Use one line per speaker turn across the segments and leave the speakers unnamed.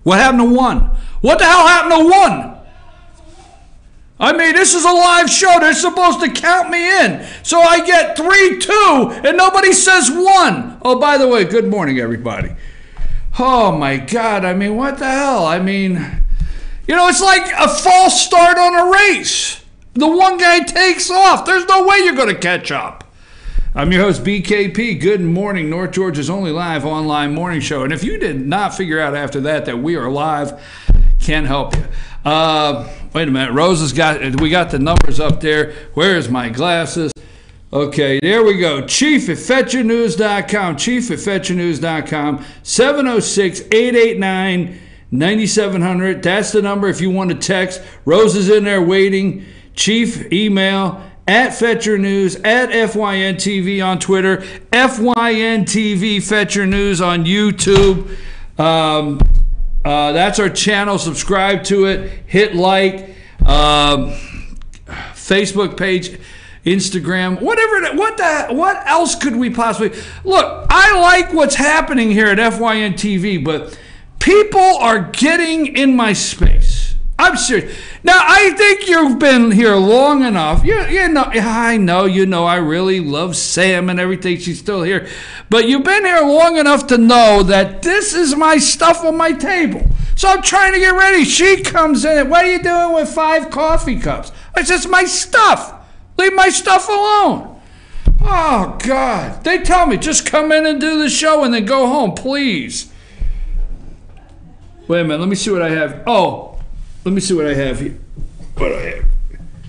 What happened to one? What the hell happened to one? I mean, this is a live show. They're supposed to count me in. So I get 3, 2, and nobody says 1. Oh, by the way, good morning, everybody. Oh, my God. I mean, what the hell? I mean, you know, it's like a false start on a race. The one guy takes off. There's no way you're going to catch up. I'm your host, BKP. Good morning, North Georgia's only live online morning show. And if you did not figure out after that we are live, can't help you. Wait a minute. We got the numbers up there. Where's my glasses? Okay, there we go. Chief at FetcherNews.com. Chief at FetcherNews.com. 706-889-9700. That's the number if you want to text. Rose is in there waiting. Chief, email at Fetcher News, at FYNTV on Twitter, FYNTV Fetcher News on YouTube. That's our channel. Subscribe to it. Hit like. Facebook page, Instagram, whatever. What else could we possibly look? I like what's happening here at FYNTV, but people are getting in my space. I'm serious. Now, I think you've been here long enough. You know, I know, I really love Sam and everything. She's still here. But you've been here long enough to know that this is my stuff on my table. So I'm trying to get ready. She comes in. What are you doing with 5 coffee cups? It's just my stuff. Leave my stuff alone. Oh, God. They tell me, just come in and do the show and then go home, please. Wait a minute. Let me see what I have. Let me see what I have here. What do I have?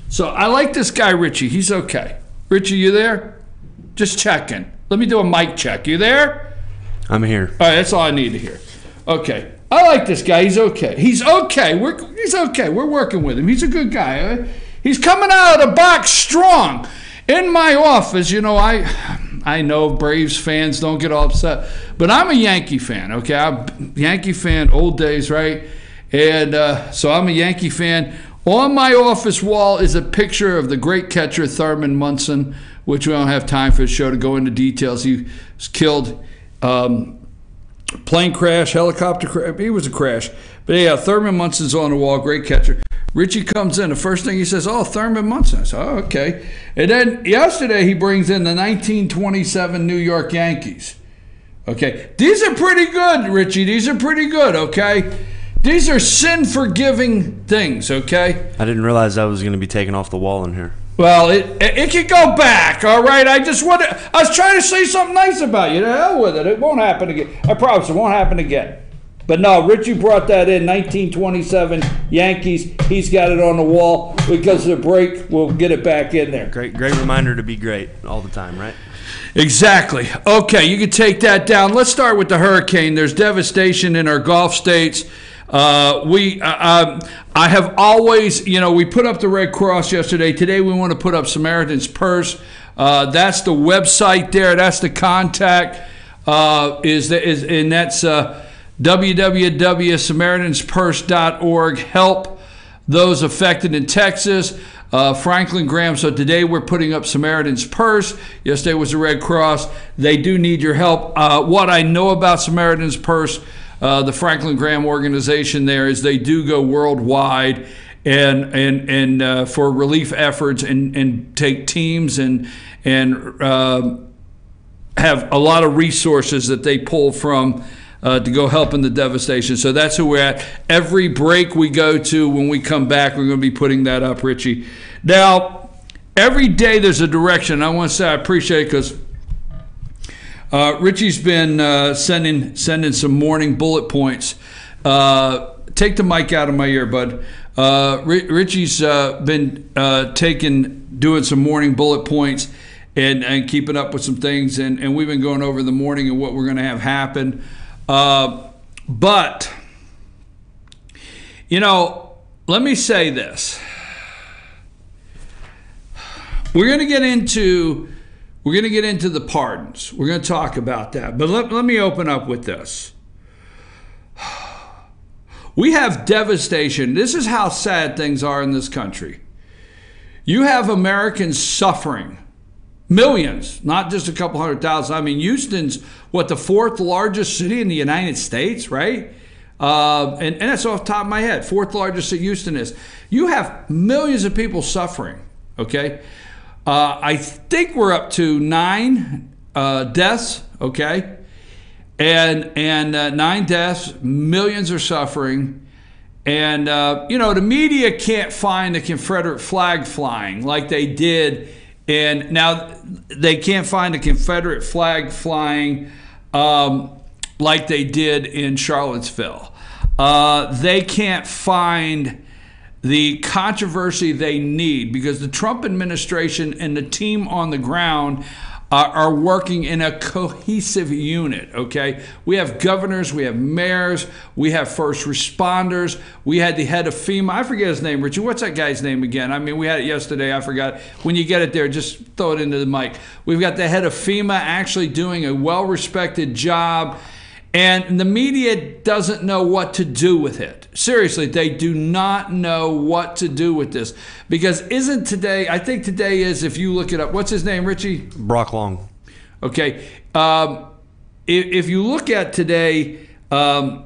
So I like this guy, Richie. He's okay. Richie, you there? Just checking. Let me do a mic check. You there?
I'm here.
All right, that's all I need to hear. Okay. I like this guy. He's okay. He's okay. He's okay. We're working with him. He's a good guy. He's coming out of the box strong. In my office, you know, I know Braves fans don't get all upset, but I'm a Yankee fan, okay? I'm a Yankee fan, old days, right? And so I'm a Yankee fan. On my office wall is a picture of the great catcher Thurman Munson, which we don't have time for the show to go into details. He was killed, plane crash, helicopter crash. He was a crash. But yeah, Thurman Munson's on the wall, great catcher. Richie comes in. The first thing he says, oh, Thurman Munson. I said, oh, okay. And then yesterday he brings in the 1927 New York Yankees. Okay. These are pretty good, Richie. These are pretty good, okay? These are sin-forgiving things, okay?
I didn't realize that was going to be taken off the wall in here.
Well, it could go back, all right? I was trying to say something nice about you. The hell with it. It won't happen again. I promise it won't happen again. But no, Richie brought that in, 1927 Yankees. He's got it on the wall. Because of the break, we'll get it back in there.
Great reminder to be great all the time, right?
Exactly. Okay, you can take that down. Let's start with the hurricane. There's devastation in our Gulf states. I have always, we put up the Red Cross yesterday. Today we want to put up Samaritan's Purse. That's the website there. That's the contact. And that's www.samaritanspurse.org. Help those affected in Texas. Franklin Graham. So today we're putting up Samaritan's Purse. Yesterday was the Red Cross. They do need your help. What I know about Samaritan's Purse, the Franklin Graham organization there, is they do go worldwide and for relief efforts and take teams and have a lot of resources that they pull from to go help in the devastation. So that's who we're at. Every break we go to, when we come back, we're going to be putting that up, Richie. Now, every day there's a direction. I want to say I appreciate it because Richie's been sending some morning bullet points. Take the mic out of my ear, bud. Richie's been doing some morning bullet points and keeping up with some things, and we've been going over the morning and what we're going to have happen. But, let me say this. We're going to get into the pardons. We're going to talk about that. But let me open up with this. We have devastation. This is how sad things are in this country. You have Americans suffering Millions, not just a couple 100,000. I mean, Houston's the fourth largest city in the United States, right? And that's off the top of my head. Fourth largest city Houston is. You have millions of people suffering, okay? I think we're up to 9 deaths, okay? And 9 deaths, millions are suffering. And, the media can't find the Confederate flag flying like they did. And now they can't find the Confederate flag flying like they did in Charlottesville. They can't find the controversy they need because the Trump administration and the team on the ground are working in a cohesive unit, okay? We have governors, we have mayors, we have first responders, we had the head of FEMA. I forget his name, Richie. What's that guy's name again? I mean, we had it yesterday. I forgot. When you get it there, just throw it into the mic. We've got the head of FEMA actually doing a well-respected job, and the media doesn't know what to do with it. Seriously, they do not know what to do with this. Because isn't today, I think today is, if you look it up, what's his name, Richie?
Brock Long.
Okay. If you look at today, I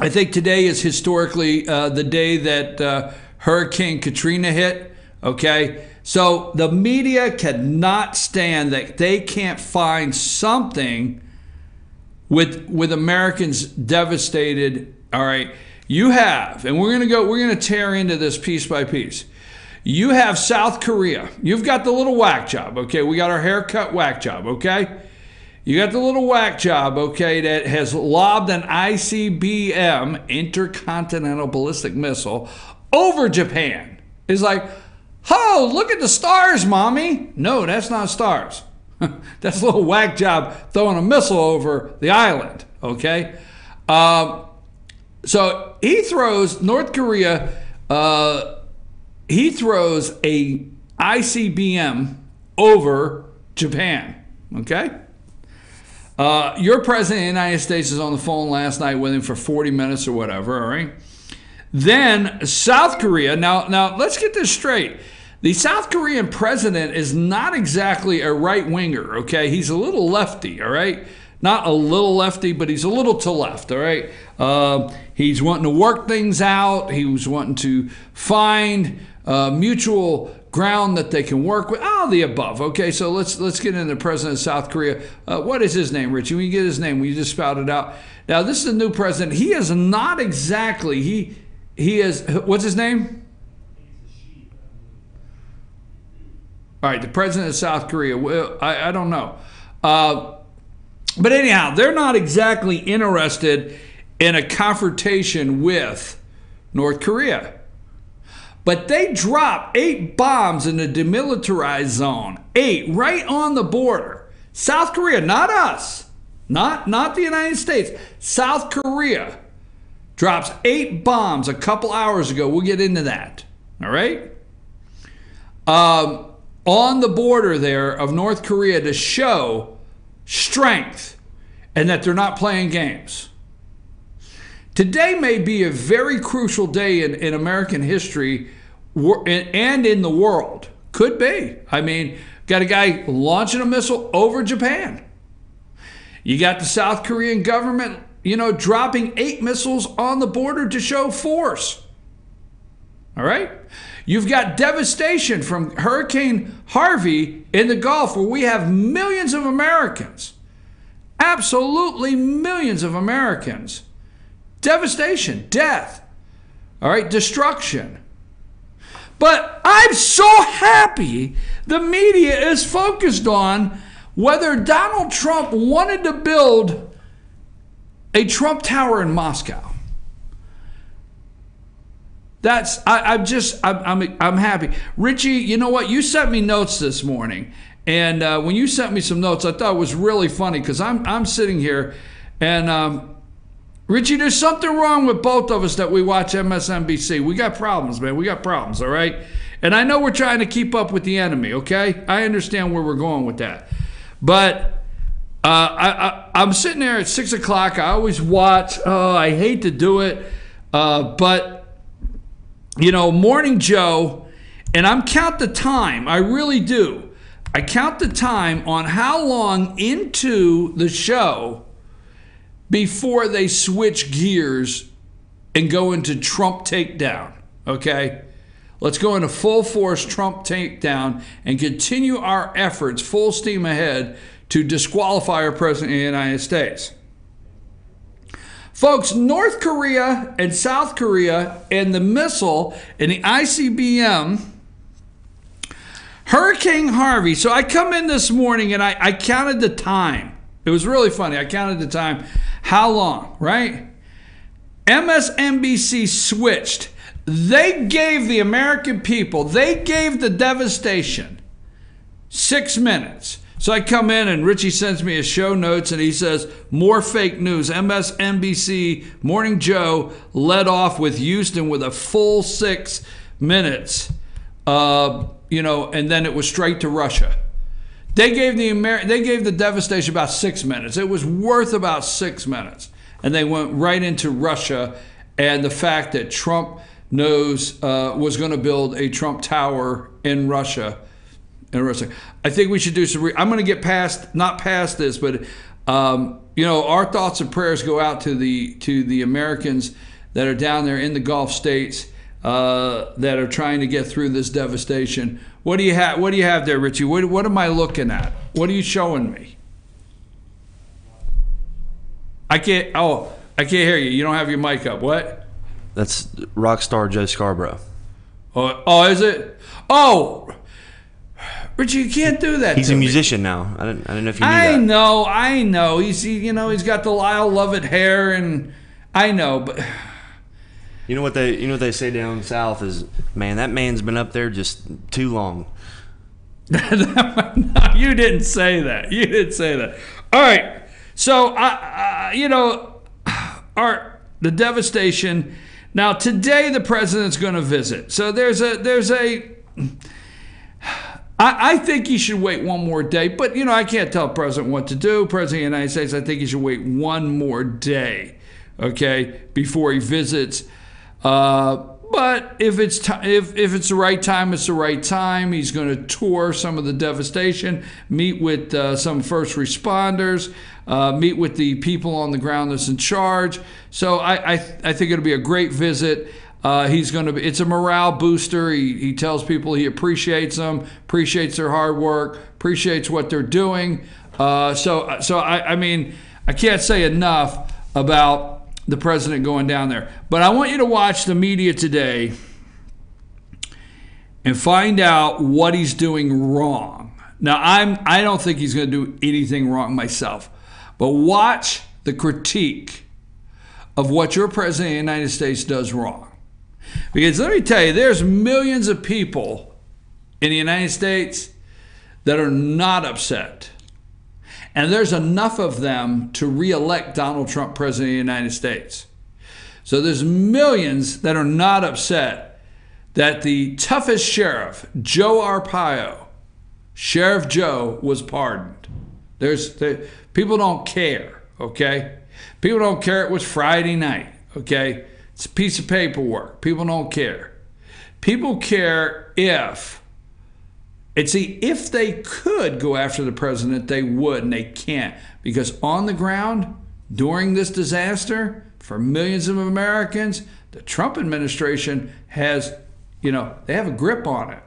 think today is historically the day that Hurricane Katrina hit, okay? So the media cannot stand that they can't find something with Americans devastated. All right, you have, and we're gonna tear into this piece by piece. You have South Korea. You've got the little whack job, okay? We got our haircut whack job, okay? You got the little whack job, okay, that has lobbed an ICBM, intercontinental ballistic missile, over Japan. It's like, oh, look at the stars, mommy. No, that's not stars. That's a little whack job throwing a missile over the island, okay? So he throws, North Korea, he throws a ICBM over Japan, okay? Your president of the United States is on the phone last night with him for 40 minutes or whatever, all right? Then South Korea, now let's get this straight. The South Korean president is not exactly a right-winger, okay? He's a little lefty, all right? Not a little lefty, but he's a little to left, all right? He's wanting to work things out. He was wanting to find mutual ground that they can work with. All the above, okay? So let's get into the president of South Korea. What is his name, Richie? When you get his name, will you just spout it out? Now, this is the new president. He is not exactly, he is, what's his name? All right, the president of South Korea. Well, I don't know. But anyhow, they're not exactly interested in a confrontation with North Korea. But they dropped 8 bombs in the demilitarized zone. 8, right on the border. South Korea, not us. Not the United States. South Korea drops 8 bombs a couple hours ago. We'll get into that. All right? On the border there of North Korea to show strength and that they're not playing games. Today may be a very crucial day in American history and in the world. Could be. I mean, got a guy launching a missile over Japan. You got the South Korean government, dropping 8 missiles on the border to show force. All right? You've got devastation from Hurricane Harvey in the Gulf, where we have millions of Americans. Absolutely millions of Americans. Devastation, death, all right, destruction. But I'm so happy the media is focused on whether Donald Trump wanted to build a Trump Tower in Moscow. I'm happy. Richie, you know what? You sent me notes this morning. And when you sent me some notes, I thought it was really funny because I'm sitting here and Richie, there's something wrong with both of us that we watch MSNBC. We got problems, man. We got problems, all right? And I know we're trying to keep up with the enemy, okay? I understand where we're going with that. But I'm sitting there at 6 o'clock. I always watch. Oh, I hate to do it. But Morning Joe, and I'm count the time. I really do. I count the time on how long into the show before they switch gears and go into Trump takedown, okay? Let's go into full force Trump takedown and continue our efforts full steam ahead to disqualify our president of the United States. Folks, North Korea and South Korea and the missile and the ICBM, Hurricane Harvey. So I come in this morning and I counted the time. It was really funny. I counted the time. How long, right? MSNBC switched. They gave the American people, they gave the devastation 6 minutes. So I come in and Richie sends me his show notes and he says, more fake news. MSNBC Morning Joe led off with Houston with a full 6 minutes, and then it was straight to Russia. They gave the devastation about 6 minutes. It was worth about 6 minutes. And they went right into Russia and the fact that Trump knows was going to build a Trump Tower in Russia. I think we should do some. I'm going to get not past this, but our thoughts and prayers go out to the Americans that are down there in the Gulf states that are trying to get through this devastation. What do you have? What do you have there, Richie? What am I looking at? What are you showing me? I can't hear you. You don't have your mic up. What?
That's rock star Joe Scarborough.
Oh, is it? Oh, Richie, you can't do that.
He's a musician now. I don't know if you knew that.
I know. He's got the Lyle Lovett hair, and I know, but
you know what they say down south is, man, that man's been up there just too long.
No, you didn't say that. You didn't say that. All right. So the devastation. Now today the president's going to visit. So I think he should wait one more day, but I can't tell the president what to do. President of the United States, I think he should wait one more day, okay, before he visits. But if it's the right time, it's the right time. He's going to tour some of the devastation, meet with some first responders, meet with the people on the ground that's in charge. So I think it'll be a great visit. It's a morale booster. He tells people he appreciates them, appreciates their hard work, appreciates what they're doing. So I can't say enough about the president going down there. But I want you to watch the media today and find out what he's doing wrong. Now, I don't think he's going to do anything wrong myself, but watch the critique of what your president of the United States does wrong. Because let me tell you, there's millions of people in the United States that are not upset. And there's enough of them to re-elect Donald Trump president of the United States. So there's millions that are not upset that the toughest sheriff, Joe Arpaio, Sheriff Joe, was pardoned. People don't care, okay? People don't care it was Friday night, okay? It's a piece of paperwork. People don't care. People care if they could go after the president, they would, and they can't. Because on the ground, during this disaster, for millions of Americans, the Trump administration has, they have a grip on it.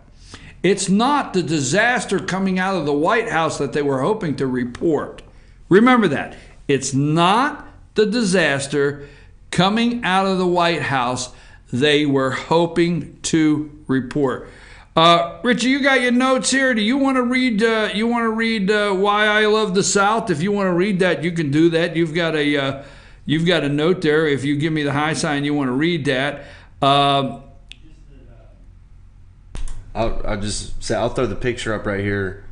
It's not the disaster coming out of the White House that they were hoping to report. Remember that. It's not the disaster coming out of the White House they were hoping to report. Richie, you got your notes here. Do you want to read? Why I Love the South? If you want to read that, you can do that. You've got a note there. If you give me the high sign, you want to read that.
I'll just say I'll throw the picture up right here.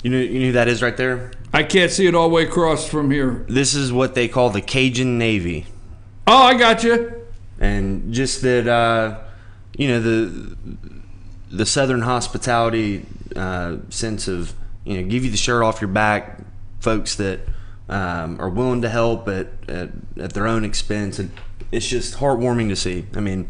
You know who that is right there?
I can't see it all the way across from here.
This is what they call the Cajun Navy.
Oh, I got you.
And just that, the Southern hospitality sense of, give you the shirt off your back, folks that are willing to help at their own expense. And it's just heartwarming to see. I mean,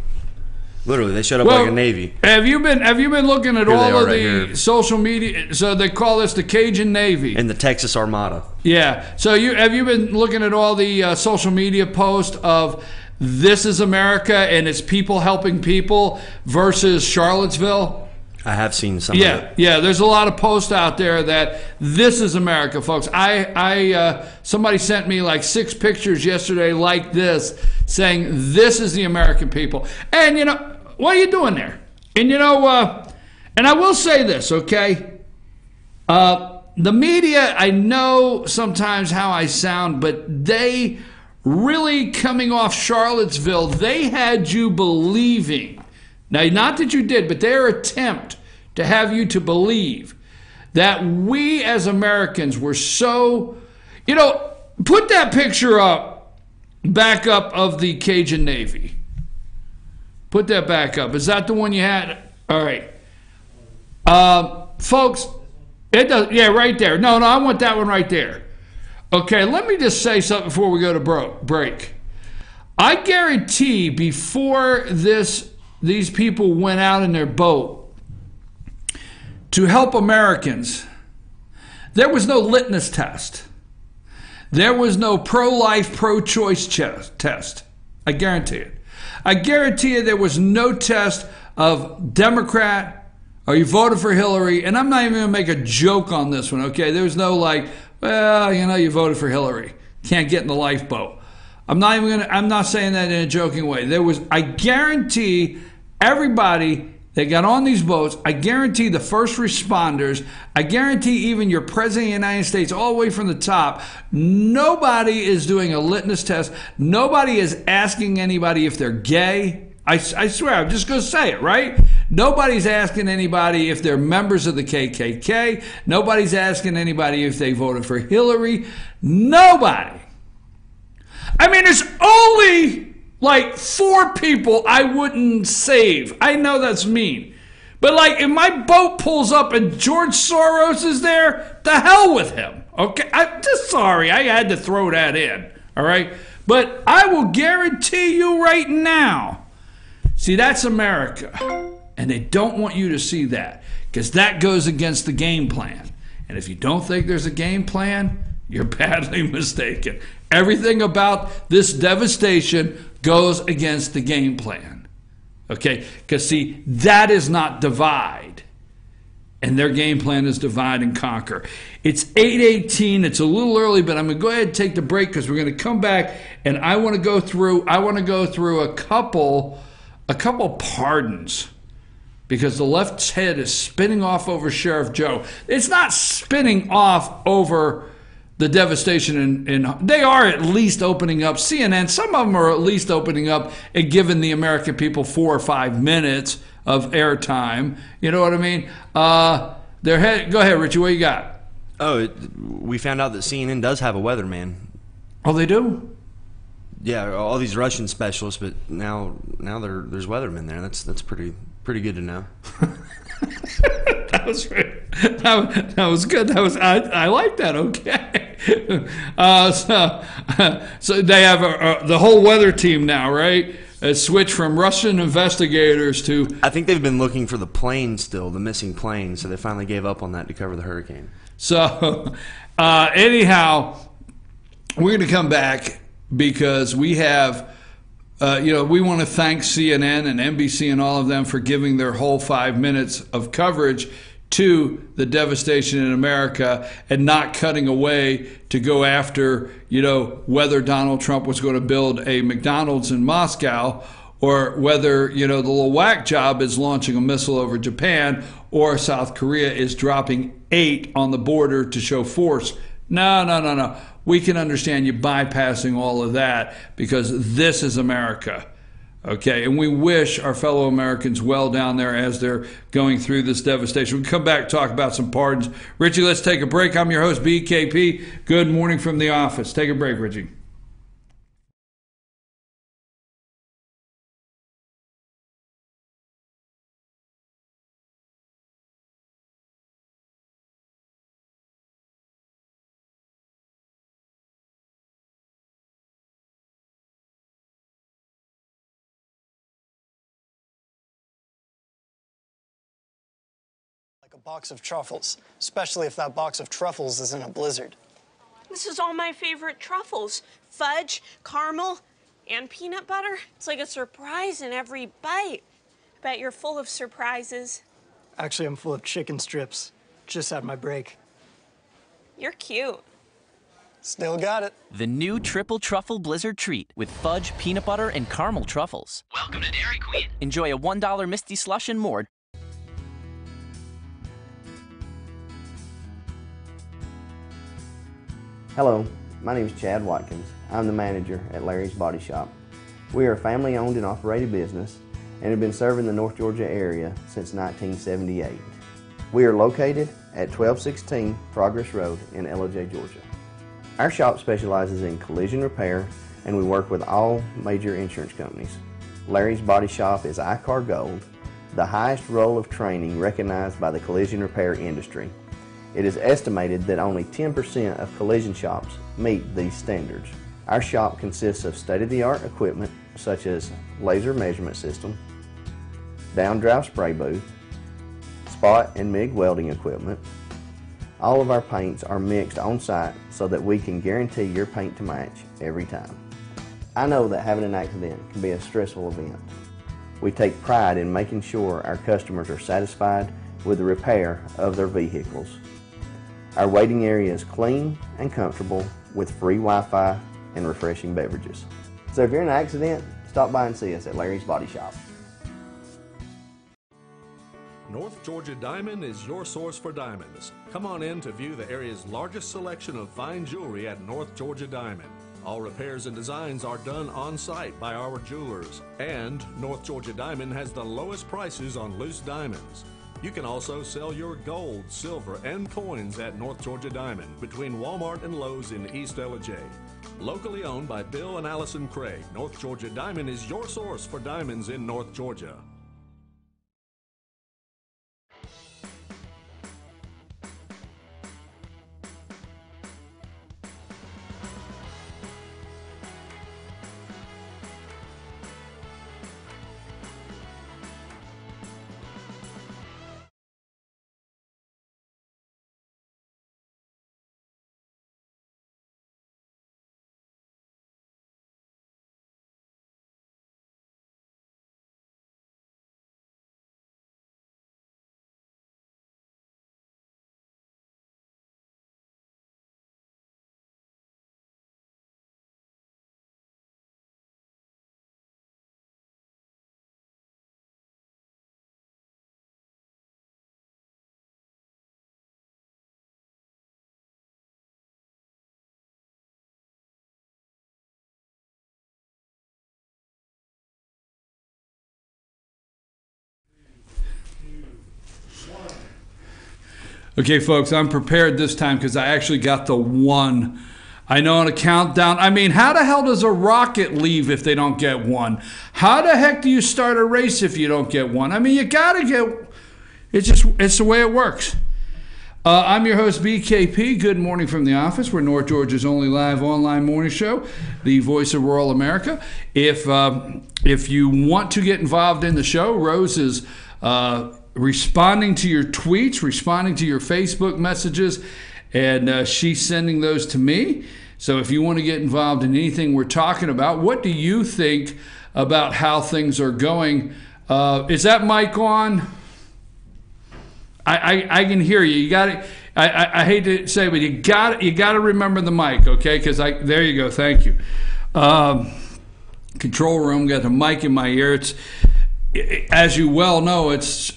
Literally, they showed up like a Navy.
Have you been looking at all of the
right
social media? So they call this the Cajun Navy
and the Texas Armada.
Yeah. So have you been looking at all the social media posts of "This is America" and it's people helping people versus Charlottesville?
I have seen some of it.
Yeah, there's a lot of posts out there that this is America, folks. Somebody sent me like 6 pictures yesterday like this, saying this is the American people. And, what are you doing there? And, and I will say this, okay? The media, I know sometimes how I sound, but they really, coming off Charlottesville, they had you believing. Now, not that you did, but their attempt to have you to believe that we as Americans were so, put that picture back up of the Cajun Navy. Put that back up. Is that the one you had? All right. Folks, it does. Yeah, right there. No, I want that one right there. Okay, let me just say something before we go to break. I guarantee before these people went out in their boat to help Americans, there was no litmus test. There was no pro-life, pro-choice test. I guarantee it. I guarantee you there was no test of Democrat, or you voted for Hillary, and I'm not even going to make a joke on this one, okay? There was no like, well, you voted for Hillary. Can't get in the lifeboat. I'm not saying that in a joking way. I guarantee everybody that got on these boats, I guarantee the first responders, I guarantee even your president of the United States, all the way from the top, nobody is doing a litmus test. Nobody is asking anybody if they're gay. I swear, I'm just going to say it, right? Nobody's asking anybody if they're members of the KKK. Nobody's asking anybody if they voted for Hillary. Nobody. I mean, there's only like 4 people I wouldn't save. I know that's mean. But like if my boat pulls up and George Soros is there, the hell with him. Okay? I'm just sorry. I had to throw that in. All right? But I will guarantee you right now. See, that's America. And they don't want you to see that because that goes against the game plan. And if you don't think there's a game plan, you're badly mistaken. Everything about this devastation goes against the game plan. Okay? Because, see, that is not divide. And their game plan is divide and conquer. It's 8:18. It's a little early, but I'm going to go ahead and take the break because we're going to come back and I want to go through a couple pardons. Because the left's head is spinning off over Sheriff Joe. It's not spinning off over the devastation in they are at least opening up CNN. Some of them are at least opening up and giving the American people 4 or 5 minutes of airtime. You know what I mean? Go ahead, Richie. What you got?
Oh, we found out that CNN does have a weatherman.
Oh, they do?
Yeah, all these Russian specialists, but now there's weathermen there. That's pretty good to know.
That was good. I like that. Okay. So they have the whole weather team now, right? It's switched from Russian investigators to.
I think they've been looking for the plane still, the missing plane. So they finally gave up on that to cover the hurricane.
So anyhow, we're going to come back because we have. We want to thank CNN and NBC and all of them for giving their whole 5 minutes of coverage to the devastation in America and not cutting away to go after, whether Donald Trump was going to build a McDonald's in Moscow or whether, the little whack job is launching a missile over Japan or South Korea is dropping 8 on the border to show force. No. We can understand you bypassing all of that because this is America. Okay, and we wish our fellow Americans well down there as they're going through this devastation. We'll come back and talk about some pardons. Richie, let's take a break. I'm your host, BKP. Good morning from the office. Take a break, Richie.
box of truffles, especially if that box of truffles is in a blizzard.
This is all my favorite truffles. Fudge, caramel, and peanut butter. It's like a surprise in every bite. I bet you're full of surprises.
Actually, I'm full of chicken strips. Just had my break.
You're cute.
Still got it.
The new Triple Truffle Blizzard Treat with fudge, peanut butter, and caramel truffles.
Welcome to Dairy Queen.
Enjoy a $1 Misty Slush and more.
Hello, my name is Chad Watkins. I'm the manager at Larry's Body Shop. We are a family-owned and operated business and have been serving the North Georgia area since 1978. We are located at 1216 Progress Road in LOJ, Georgia. Our shop specializes in collision repair and we work with all major insurance companies. Larry's Body Shop is ICAR Gold, the highest role of training recognized by the collision repair industry. It is estimated that only 10% of collision shops meet these standards. Our shop consists of state-of-the-art equipment such as laser measurement system, down-drive spray booth, spot and MIG welding equipment. All of our paints are mixed on site so that we can guarantee your paint to match every time. I know that having an accident can be a stressful event. We take pride in making sure our customers are satisfied with the repair of their vehicles. Our waiting area is clean and comfortable with free Wi-Fi and refreshing beverages. So if you're in an accident, stop by and see us at Larry's Body Shop.
North Georgia Diamond is your source for diamonds. Come on in to view the area's largest selection of fine jewelry at North Georgia Diamond. All repairs and designs are done on site by our jewelers. And North Georgia Diamond has the lowest prices on loose diamonds. You can also sell your gold, silver, and coins at North Georgia Diamond between Walmart and Lowe's in East LJ. Locally owned by Bill and Allison Craig, North Georgia Diamond is your source for diamonds in North Georgia.
Okay, folks, I'm prepared this time because I actually got the one. I know on a countdown. I mean, how the hell does a rocket leave if they don't get one? How the heck do you start a race if you don't get one? I mean, you got to get, it's the way it works. I'm your host, BKP. Good morning from the office. We're North Georgia's only live online morning show, the voice of rural America. If you want to get involved in the show, Rose is responding to your tweets, responding to your Facebook messages, and she's sending those to me. So if you want to get involved in anything we're talking about, what do you think about how things are going? Is that mic on? I can hear you. You got it. I hate to say, but you got to remember the mic, okay? Because there you go. Thank you. Control room, got the mic in my ear. It's, as you well know,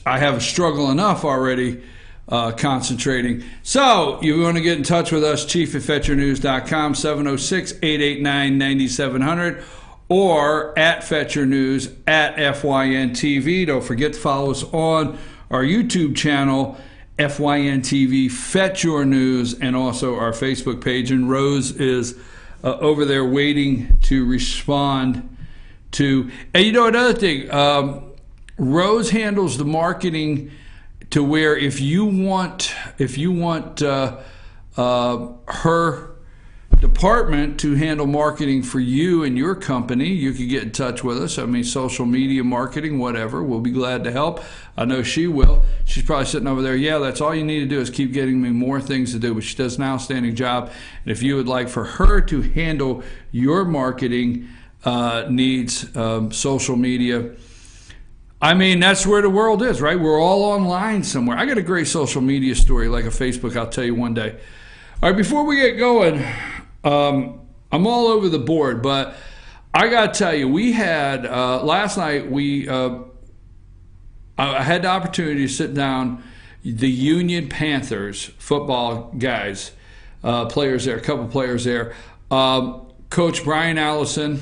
I have a struggle enough already concentrating. So you want to get in touch with us, chief@fetchernews.com, 706-889-9700, or at Fetcher News, at FYNTV. Don't forget to follow us on our YouTube channel, FYNTV, Fetch Your News, and also our Facebook page. And Rose is over there waiting to respond to. And you know another thing, Rose handles the marketing to where if you want her department to handle marketing for you and your company, you can get in touch with us. I mean, social media marketing, whatever. We'll be glad to help. I know she will. She's probably sitting over there. Yeah, that's all you need to do is keep getting me more things to do. But she does an outstanding job. And if you would like for her to handle your marketing needs, social media, I mean, that's where the world is, right? We're all online somewhere. I got a great social media story, like a Facebook, I'll tell you one day. All right, before we get going, I'm all over the board, but I got to tell you, we had, last night, I had the opportunity to sit down, the Union Panthers football guys, players there, a couple players there, Coach Brian Allison,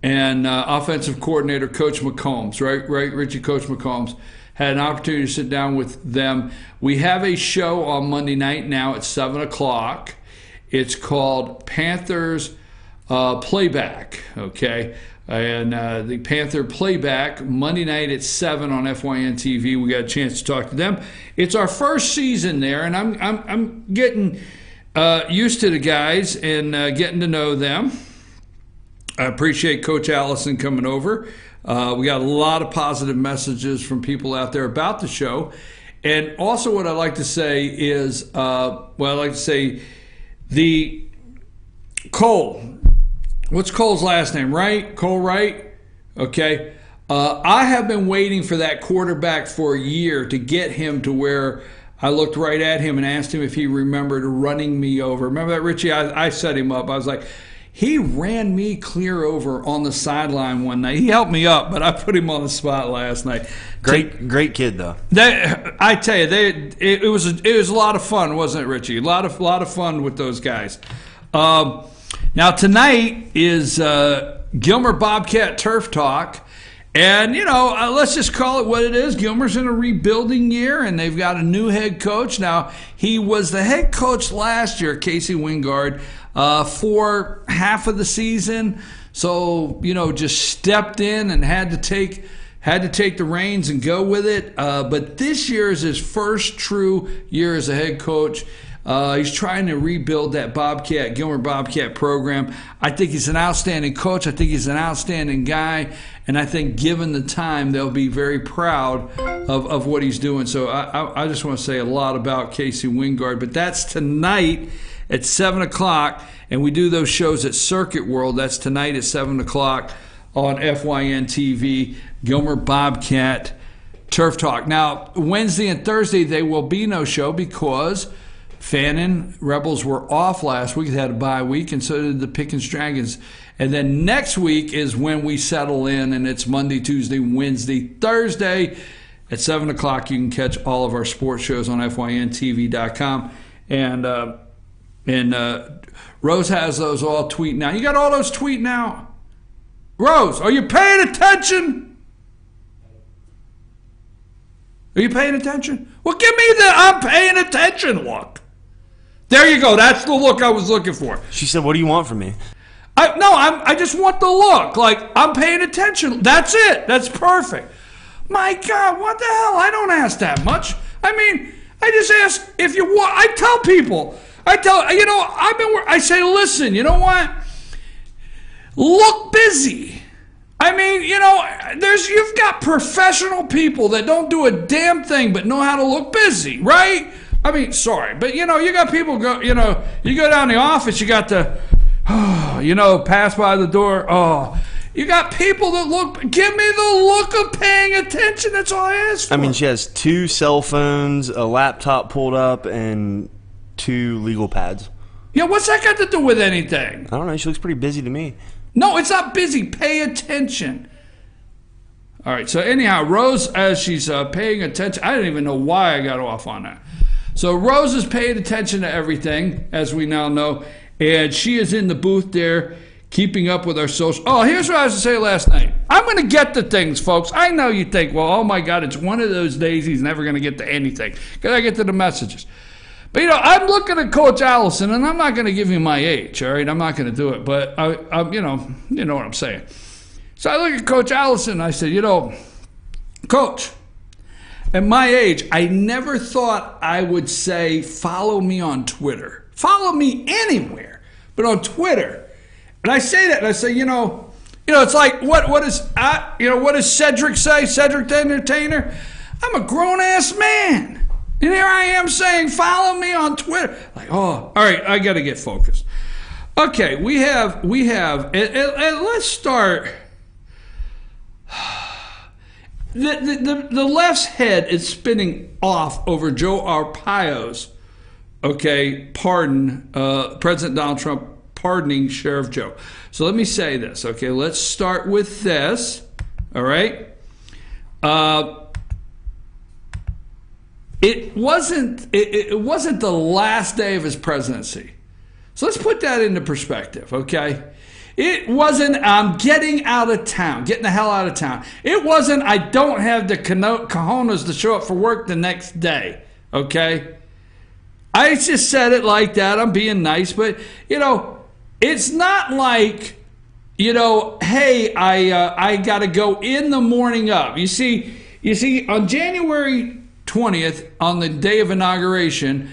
and offensive coordinator Coach McCombs, right, Richie, Coach McCombs, had an opportunity to sit down with them. We have a show on Monday night now at 7 o'clock. It's called Panthers Playback, okay? And the Panther Playback, Monday night at 7 on FYN TV. We got a chance to talk to them. It's our first season there, and I'm getting used to the guys and getting to know them. I appreciate Coach Allison coming over. We got a lot of positive messages from people out there about the show. And also what I'd like to say is, the Cole. What's Cole's last name, right? Cole Wright? Okay. I have been waiting for that quarterback for a year to get him to where I looked right at him and asked him if he remembered running me over. Remember that, Richie? I set him up. I was like, he ran me clear over on the sideline one night. He helped me up, but I put him on the spot last night.
Great kid though.
I tell you, it was a lot of fun, wasn't it, Richie? A lot of fun with those guys. Now tonight is Gilmer Bobcat Turf Talk, and let's just call it what it is. Gilmer's in a rebuilding year, and they've got a new head coach. Now he was the head coach last year, Casey Wingard, for half of the season. So just stepped in and had to take the reins and go with it. But this year is his first true year as a head coach. He's trying to rebuild that Gilmer Bobcat program. I think he's an outstanding coach. I think he's an outstanding guy. And I think given the time, they'll be very proud of what he's doing. So I just want to say a lot about Casey Wingard. But that's tonight at 7 o'clock. And we do those shows at Circuit World. That's tonight at 7 o'clock on FYN TV, Gilmer Bobcat Turf Talk. Now, Wednesday and Thursday, there will be no show because Fannin Rebels were off last week. They had a bye week, and so did the Pickens Dragons. And then next week is when we settle in, and it's Monday, Tuesday, Wednesday, Thursday at 7 o'clock. You can catch all of our sports shows on FYNTV.com. And Rose has those all tweeting out. You got all those tweeting out? Rose, are you paying attention? Are you paying attention? Well, give me the I'm paying attention look. There you go. That's the look I was looking for.
She said, what do you want from me?
I just want the look. Like, I'm paying attention. That's it. That's perfect. My God, what the hell? I don't ask that much. I mean, I just ask if you want. I tell people. I say, listen, you know what? Look busy. I mean, you've got professional people that don't do a damn thing but know how to look busy, right? I mean, sorry, but you got people you go down the office, you got the, pass by the door. Oh, you got people that look. Give me the look of paying attention. That's all I ask for.
I mean, she has 2 cell phones, a laptop pulled up, and 2 legal pads.
Yeah, what's that got to do with anything?
I don't know. She looks pretty busy to me.
No, it's not busy. Pay attention. All right, so anyhow, Rose, as she's paying attention, I don't even know why I got off on that. So Rose is paying attention to everything, as we now know, and she is in the booth there keeping up with our social. Oh, here's what I was to say last night. I'm going to get to things, folks. I know you think, well, oh, my God, it's one of those days he's never going to get to anything. Because I get to the messages. But, I'm looking at Coach Allison, and I'm not going to give you my age, all right? I'm not going to do it. But, you know what I'm saying. So I look at Coach Allison, and I said, Coach, at my age, I never thought I would say, follow me on Twitter. Follow me anywhere. but on Twitter. And I say that, and I say, it's like, what does Cedric say? Cedric the Entertainer? I'm a grown-ass man. And here I am saying, follow me on Twitter. Like, oh, all right, I got to get focused. Okay, we have, and let's start. The left's head is spinning off over Joe Arpaio's, pardon, President Donald Trump pardoning Sheriff Joe. So let me say this, okay? Let's start with this, all right? It wasn't the last day of his presidency. So let's put that into perspective, okay? It wasn't, I'm getting out of town, getting the hell out of town. It wasn't, I don't have the cojones to show up for work the next day, okay? I just said it like that. I'm being nice, but, it's not like, hey, I got to go in the morning of. You see, on January 20th, on the day of inauguration,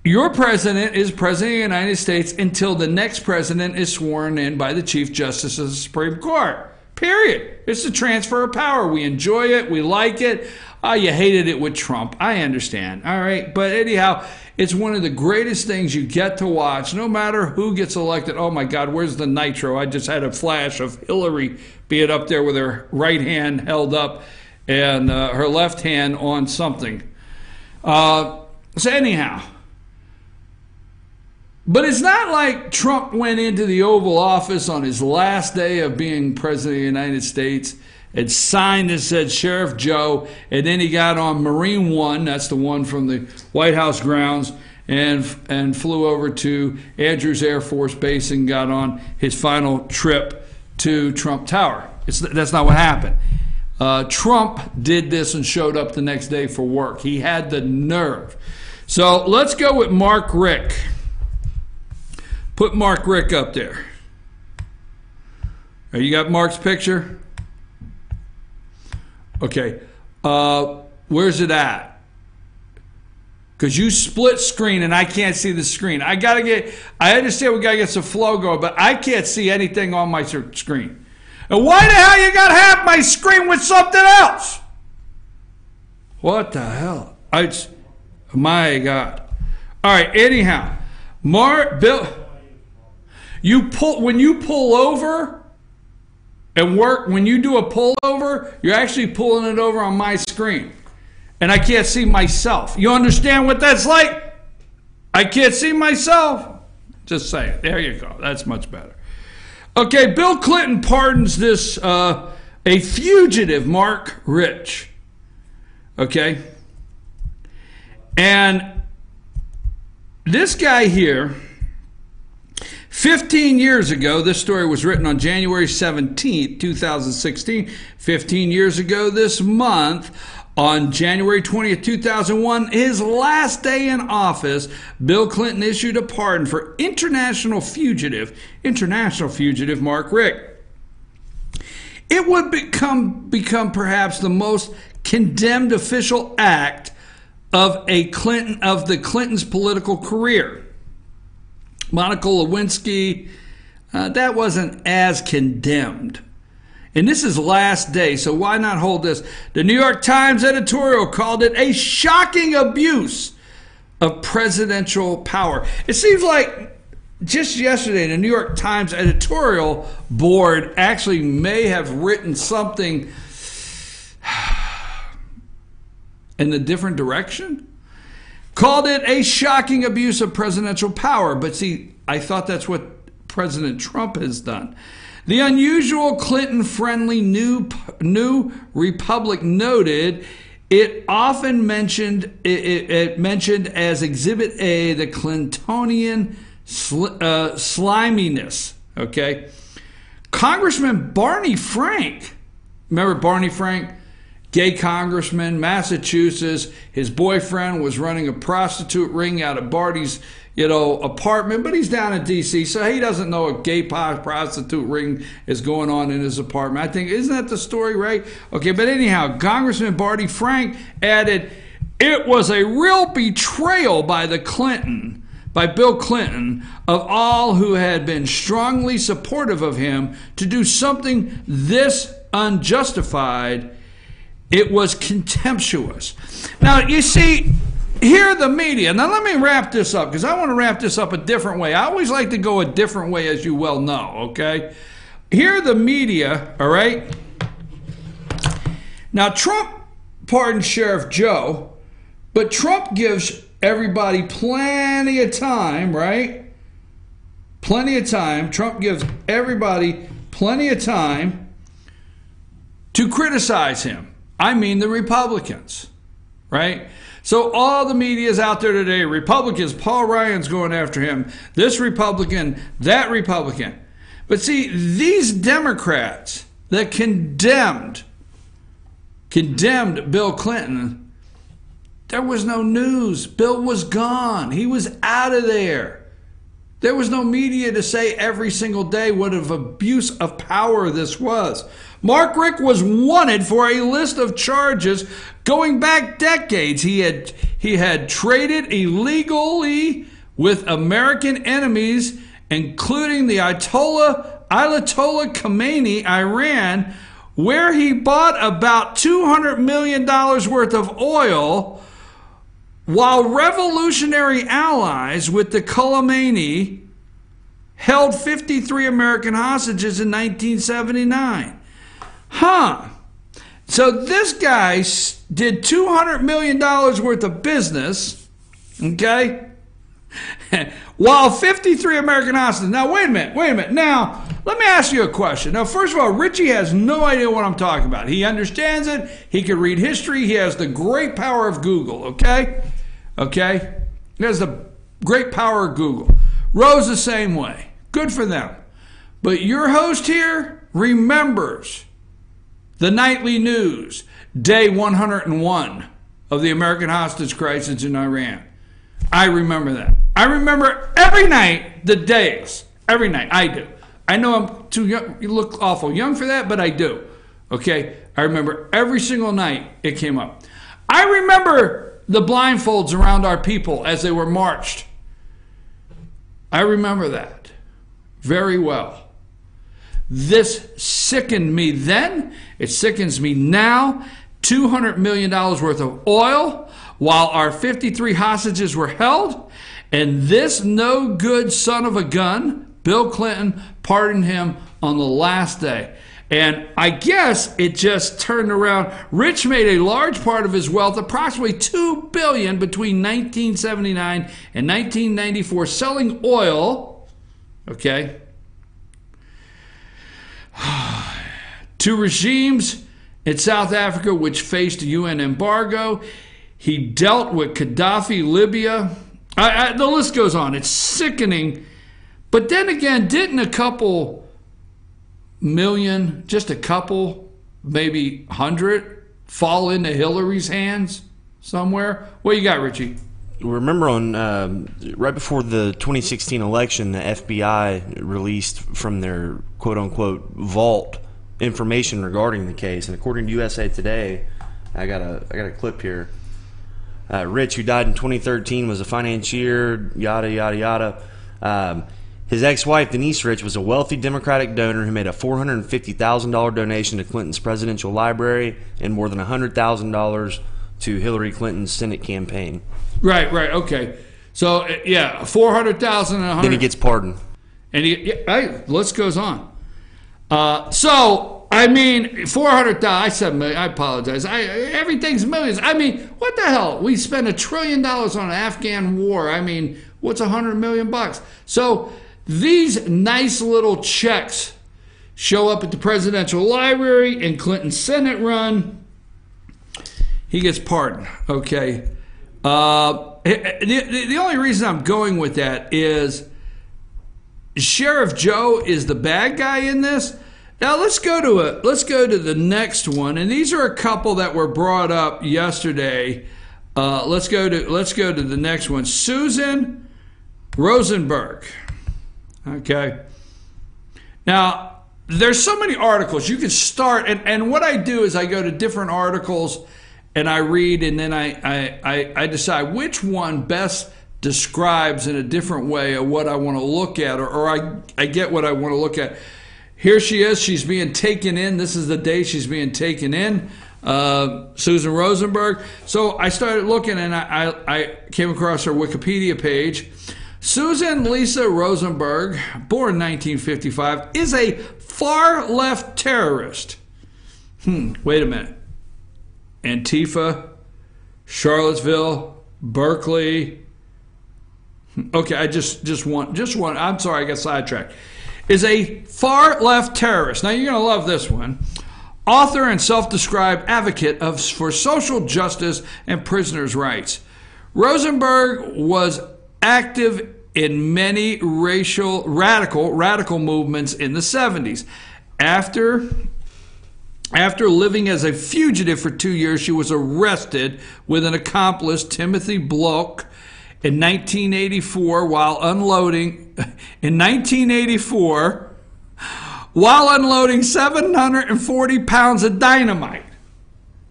your president is president of the United States until the next president is sworn in by the Chief Justice of the Supreme Court. Period. It's a transfer of power. We enjoy it. We like it. You hated it with Trump. I understand. All right. But anyhow, it's one of the greatest things you get to watch, no matter who gets elected. Oh, my God, where's the nitro? I just had a flash of Hillary being up there with her right hand held up and her left hand on something. So anyhow, but it's not like Trump went into the Oval Office on his last day of being president of the United States and signed and said Sheriff Joe, and then he got on Marine One, that's the one from the White House grounds, and flew over to Andrews Air Force Base and got on his final trip to Trump Tower. That's not what happened. Trump did this and showed up the next day for work. He had the nerve. So let's go with Marc Rich. Put Marc Rich up there. You got Mark's picture? Okay. Where's it at? Because you split screen and I can't see the screen. I understand we got to get some flow going, but I can't see anything on my screen. And why the hell you got half my screen with something else? What the hell? My God. All right, anyhow. Bill, when you pull over and work, when you do a pullover, you're actually pulling it over on my screen. And I can't see myself. You understand what that's like? I can't see myself. Just saying. There you go. That's much better. Okay, Bill Clinton pardons this, a fugitive, Marc Rich. Okay? And this guy here, 15 years ago, this story was written on January 17th, 2016. 15 years ago this month, on January 20th, 2001, his last day in office, Bill Clinton issued a pardon for international fugitive Marc Rich. It would become perhaps the most condemned official act of the Clintons' political career. Monica Lewinsky, that wasn't as condemned. And this is last day, so why not hold this? The New York Times editorial called it a shocking abuse of presidential power. It seems like just yesterday, the New York Times editorial board actually may have written something in a different direction. Called it a shocking abuse of presidential power. But see, I thought that's what President Trump has done. The unusual Clinton-friendly New Republic noted it often mentioned as Exhibit A the Clintonian sliminess. Okay, Congressman Barney Frank, remember Barney Frank, gay congressman, Massachusetts. His boyfriend was running a prostitute ring out of Barney's apartment, but he's down in D.C., so he doesn't know a gay prostitute ring is going on in his apartment. I think, isn't that the story, right? Okay, but anyhow, Congressman Barney Frank added, it was a real betrayal by the Clinton by Bill Clinton, of all who had been strongly supportive of him, to do something this unjustified, it was contemptuous. Now, you see, here the media, now let me wrap this up, because I want to wrap this up a different way. I always like to go a different way, as you well know, okay? Here the media, all right? Now, Trump pardoned Sheriff Joe, but Trump gives everybody plenty of time, right? Plenty of time. Trump gives everybody plenty of time to criticize him. I mean the Republicans, right? So all the media is out there today. Republicans, Paul Ryan's going after him. This Republican, that Republican. But see, these Democrats that condemned Bill Clinton, there was no news. Bill was gone. He was out of there. There was no media to say every single day what an abuse of power this was. Marc Rich was wanted for a list of charges going back decades. He had traded illegally with American enemies, including the Ayatollah Khomeini, Iran, where he bought about $200 million worth of oil, while revolutionary allies with the Khomeini held 53 American hostages in 1979. So this guy did $200 million worth of business, okay, while 53 American hostages. Now, wait a minute. Now, let me ask you a question. Now, first of all, Richie has no idea what I'm talking about. He understands it. He can read history. He has the great power of Google, okay? Okay? He has the great power of Google. Rose the same way. Good for them. But your host here remembers the nightly news, day 101 of the American hostage crisis in Iran. I remember that. I remember every night the days. Every night. I do. I know I'm too young. You look awful young for that, but I do. Okay? I remember every single night it came up. I remember the blindfolds around our people as they were marched. I remember that very well. This sickened me then. It sickens me now. $200 million worth of oil while our 53 hostages were held. And this no good son of a gun, Bill Clinton, pardoned him on the last day. And I guess it just turned around. Rich made a large part of his wealth, approximately $2 billion between 1979 and 1994, selling oil, okay, to regimes in South Africa which faced a UN embargo. He dealt with Gaddafi, Libya. The list goes on. It's sickening. But then again, didn't a couple million, just a couple, maybe 100, fall into Hillary's hands somewhere? What you got, Richie?
Remember on right before the 2016 election, the FBI released from their quote-unquote vault information regarding the case, and according to USA Today, I got a clip here. Rich, who died in 2013, was a financier, yada yada yada. His ex-wife, Denise Rich, was a wealthy Democratic donor who made a $450,000 donation to Clinton's presidential library and more than $100,000 to Hillary Clinton's Senate campaign. Right,
okay. So, yeah, $400,000 and $100,000.
Then he gets pardoned.
And the list goes on. So, I mean, 400,000. I said million. I apologize. Everything's millions. I mean, what the hell? We spent $1 trillion on an Afghan war. I mean, what's $100 million? So these nice little checks show up at the presidential library in Clinton's Senate run. He gets pardoned. Okay. The only reason I'm going with that is Sheriff Joe is the bad guy in this. Now let's go to the next one, and these are a couple that were brought up yesterday. Let's go to the next one. Susan Rosenberg. Okay. Now there's so many articles you can start, and what I do is I go to different articles and I read, and then I decide which one best describes in a different way of what I want to look at, or I get what I want to look at. Here she is. She's being taken in. This is the day she's being taken in, Susan Rosenberg. So I started looking, and I came across her Wikipedia page. Susan Lisa Rosenberg, born 1955, is a far-left terrorist. Wait a minute. Antifa, Charlottesville, Berkeley. Okay, I just want. I'm sorry, I got sidetracked. Is a far-left terrorist. Now, you're going to love this one. Author and self-described advocate for social justice and prisoners' rights. Rosenberg was active in many radical movements in the 70s. After living as a fugitive for 2 years, she was arrested with an accomplice, Timothy Bloch, in 1984 while unloading 740 pounds of dynamite.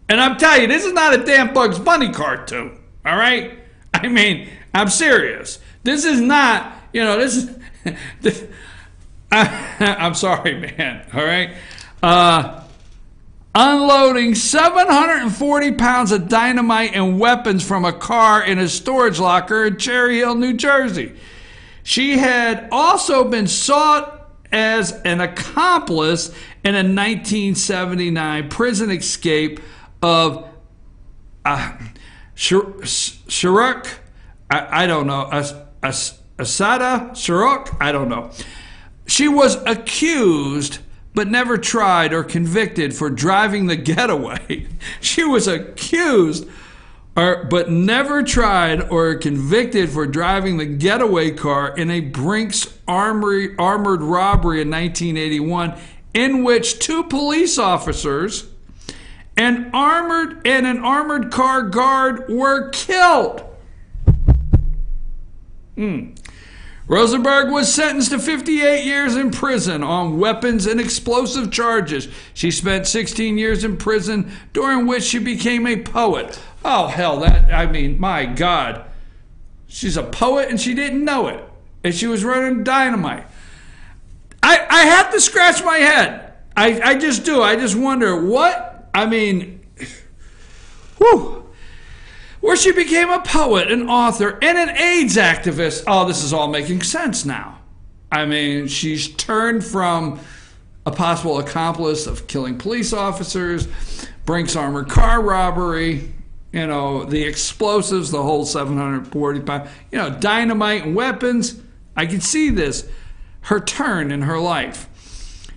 And I'm telling you, this is not a damn Bugs Bunny cartoon, all right? I mean, I'm serious. This is not, I'm sorry, man, all right? Unloading 740 pounds of dynamite and weapons from a car in a storage locker in Cherry Hill, New Jersey. She had also been sought as an accomplice in a 1979 prison escape of Shiruk, I don't know, Asada Shiruk, I don't know. She was accused but never tried or convicted for driving the getaway. She was accused but never tried or convicted for driving the getaway car in a Brinks armored robbery in 1981, in which 2 police officers and an armored car guard were killed. Rosenberg was sentenced to 58 years in prison on weapons and explosive charges. She spent 16 years in prison, during which she became a poet. Oh, hell, my God. She's a poet and she didn't know it. And she was running dynamite. I have to scratch my head. I just do. I just wonder what, where she became a poet, an author, and an AIDS activist. Oh, this is all making sense now. She's turned from a possible accomplice of killing police officers, Brinks armored car robbery, the explosives, the whole 740 pound, dynamite and weapons. I can see this, her turn in her life.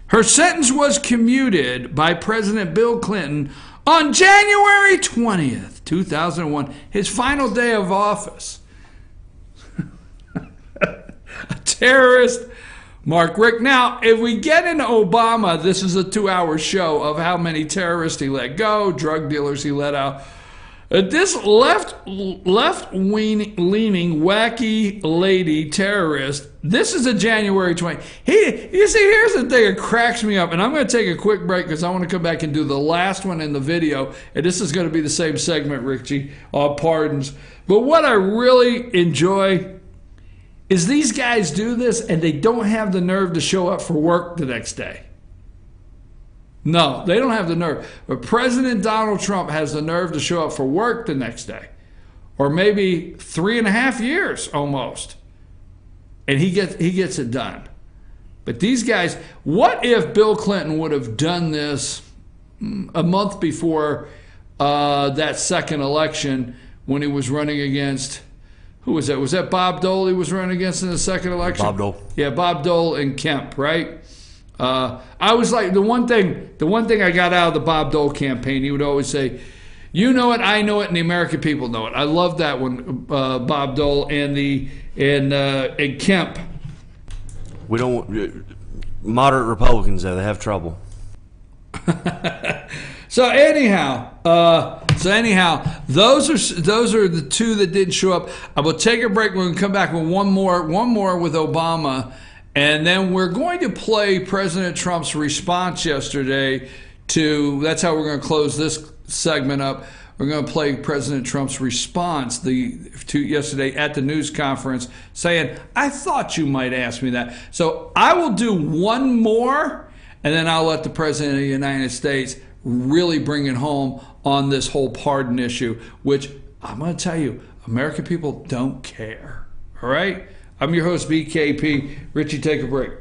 Her sentence was commuted by President Bill Clinton on January 20th, 2001, his final day of office. A terrorist, Marc Rich. Now, if we get into Obama, this is a 2-hour show of how many terrorists he let go, drug dealers he let out. This left-leaning, wacky lady terrorist, this is a January 20. You see, here's the thing that cracks me up, and I'm going to take a quick break because I want to come back and do the last one in the video, and this is going to be the same segment, Richie, pardons. But what I really enjoy is these guys do this, and they don't have the nerve to show up for work the next day. No, they don't have the nerve. But President Donald Trump has the nerve to show up for work the next day. Or maybe 3.5 years almost. And he gets it done. But these guys, what if Bill Clinton would have done this a month before that second election when he was running against, who was that? Was that Bob Dole he was running against in the second election?
Bob Dole.
Yeah, Bob Dole and Kemp, right? I was like, the one thing I got out of the Bob Dole campaign, he would always say, you know it, I know it, and the American people know it. I love that one, Bob Dole and Kemp.
We don't, moderate Republicans though, they have trouble.
So anyhow, those are the 2 that didn't show up. I will take a break. We're going to come back with one more with Obama. And then we're going to play President Trump's response yesterday to, that's how we're going to close this segment up. we're going to play President Trump's response to yesterday at the news conference saying, I thought you might ask me that. So I will do one more, and then I'll let the President of the United States really bring it home on this whole pardon issue, which I'm going to tell you, American people don't care. All right? I'm your host, BKP. Richie, take a break.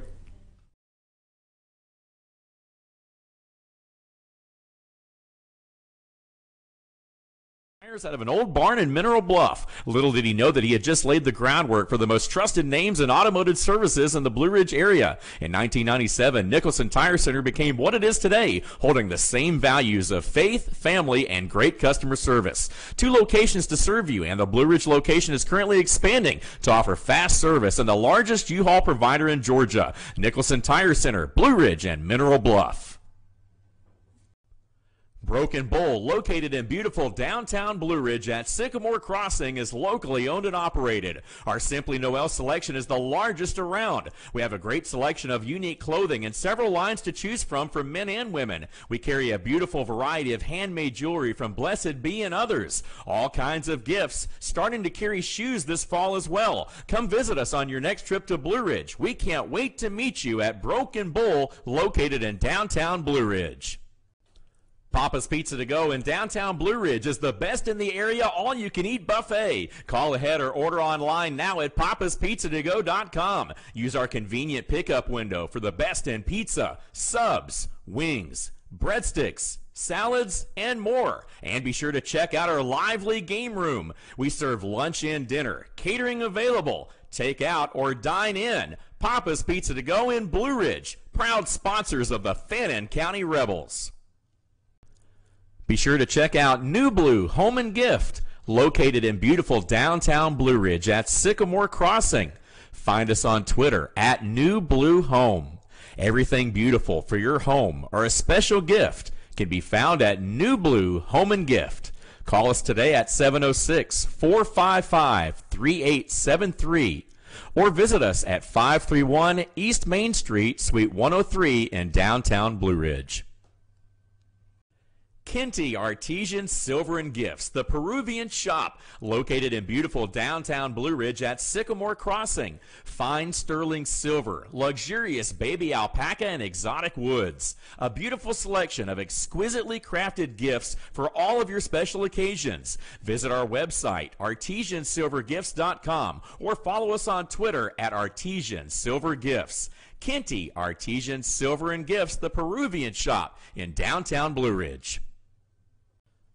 Out of an old barn in Mineral Bluff. Little did he know that he had just laid the groundwork for the most trusted names in automotive services in the Blue Ridge area. In 1997, Nicholson Tire Center became what it is today, holding the same values of faith, family, and great customer service. 2 locations to serve you, and the Blue Ridge location is currently expanding to offer fast service and the largest U-Haul provider in Georgia. Nicholson Tire Center, Blue Ridge, and Mineral Bluff. Broken Bull, located in beautiful downtown Blue Ridge at Sycamore Crossing, is locally owned and operated. Our Simply Noel selection is the largest around. We have a great selection of unique clothing and several lines to choose from for men and women. We carry a beautiful variety of handmade jewelry from Blessed Be and others. All kinds of gifts, starting to carry shoes this fall as well. Come visit us on your next trip to Blue Ridge. We can't wait to meet you at Broken Bull, located in downtown Blue Ridge. Papa's Pizza to Go in downtown Blue Ridge is the best in the area all-you-can-eat buffet. Call ahead or order online now at papaspizzatogo.com. Use our convenient pickup window for the best in pizza, subs, wings, breadsticks, salads, and more. And be sure to check out our lively game room. We serve lunch and dinner, catering available, take out or dine in. Papa's Pizza to Go in Blue Ridge, proud sponsors of the Fannin County Rebels. Be sure to check out New Blue Home and Gift, located in beautiful downtown Blue Ridge at Sycamore Crossing. Find us on Twitter at New Blue Home. Everything beautiful for your home or a special gift can be found at New Blue Home and Gift. Call us today at 706-455-3873 or visit us at 531 East Main Street, Suite 103 in downtown Blue Ridge. Kinty Artesian Silver and Gifts, the Peruvian shop, located in beautiful downtown Blue Ridge at Sycamore Crossing. Fine sterling silver, luxurious baby alpaca, and exotic woods. A beautiful selection of exquisitely crafted gifts for all of your special occasions. Visit our website, artesiansilvergifts.com, or follow us on Twitter at artesiansilvergifts. Kinty Artesian Silver and Gifts, the Peruvian shop in downtown Blue Ridge.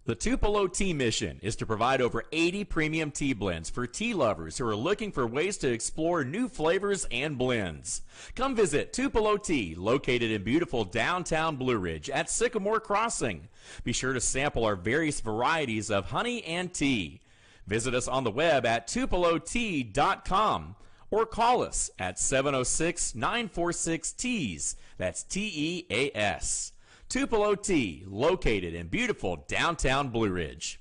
The Tupelo Tea Mission is to provide over 80 premium tea blends for tea lovers who are looking for ways to explore new flavors and blends. Come visit Tupelo Tea, located in beautiful downtown Blue Ridge at Sycamore Crossing. Be sure to sample our various varieties of honey and tea. Visit us on the web at tupelotea.com or call us at 706-946-TEAS. That's TEAS. Tupelo Tea, located in beautiful downtown Blue Ridge.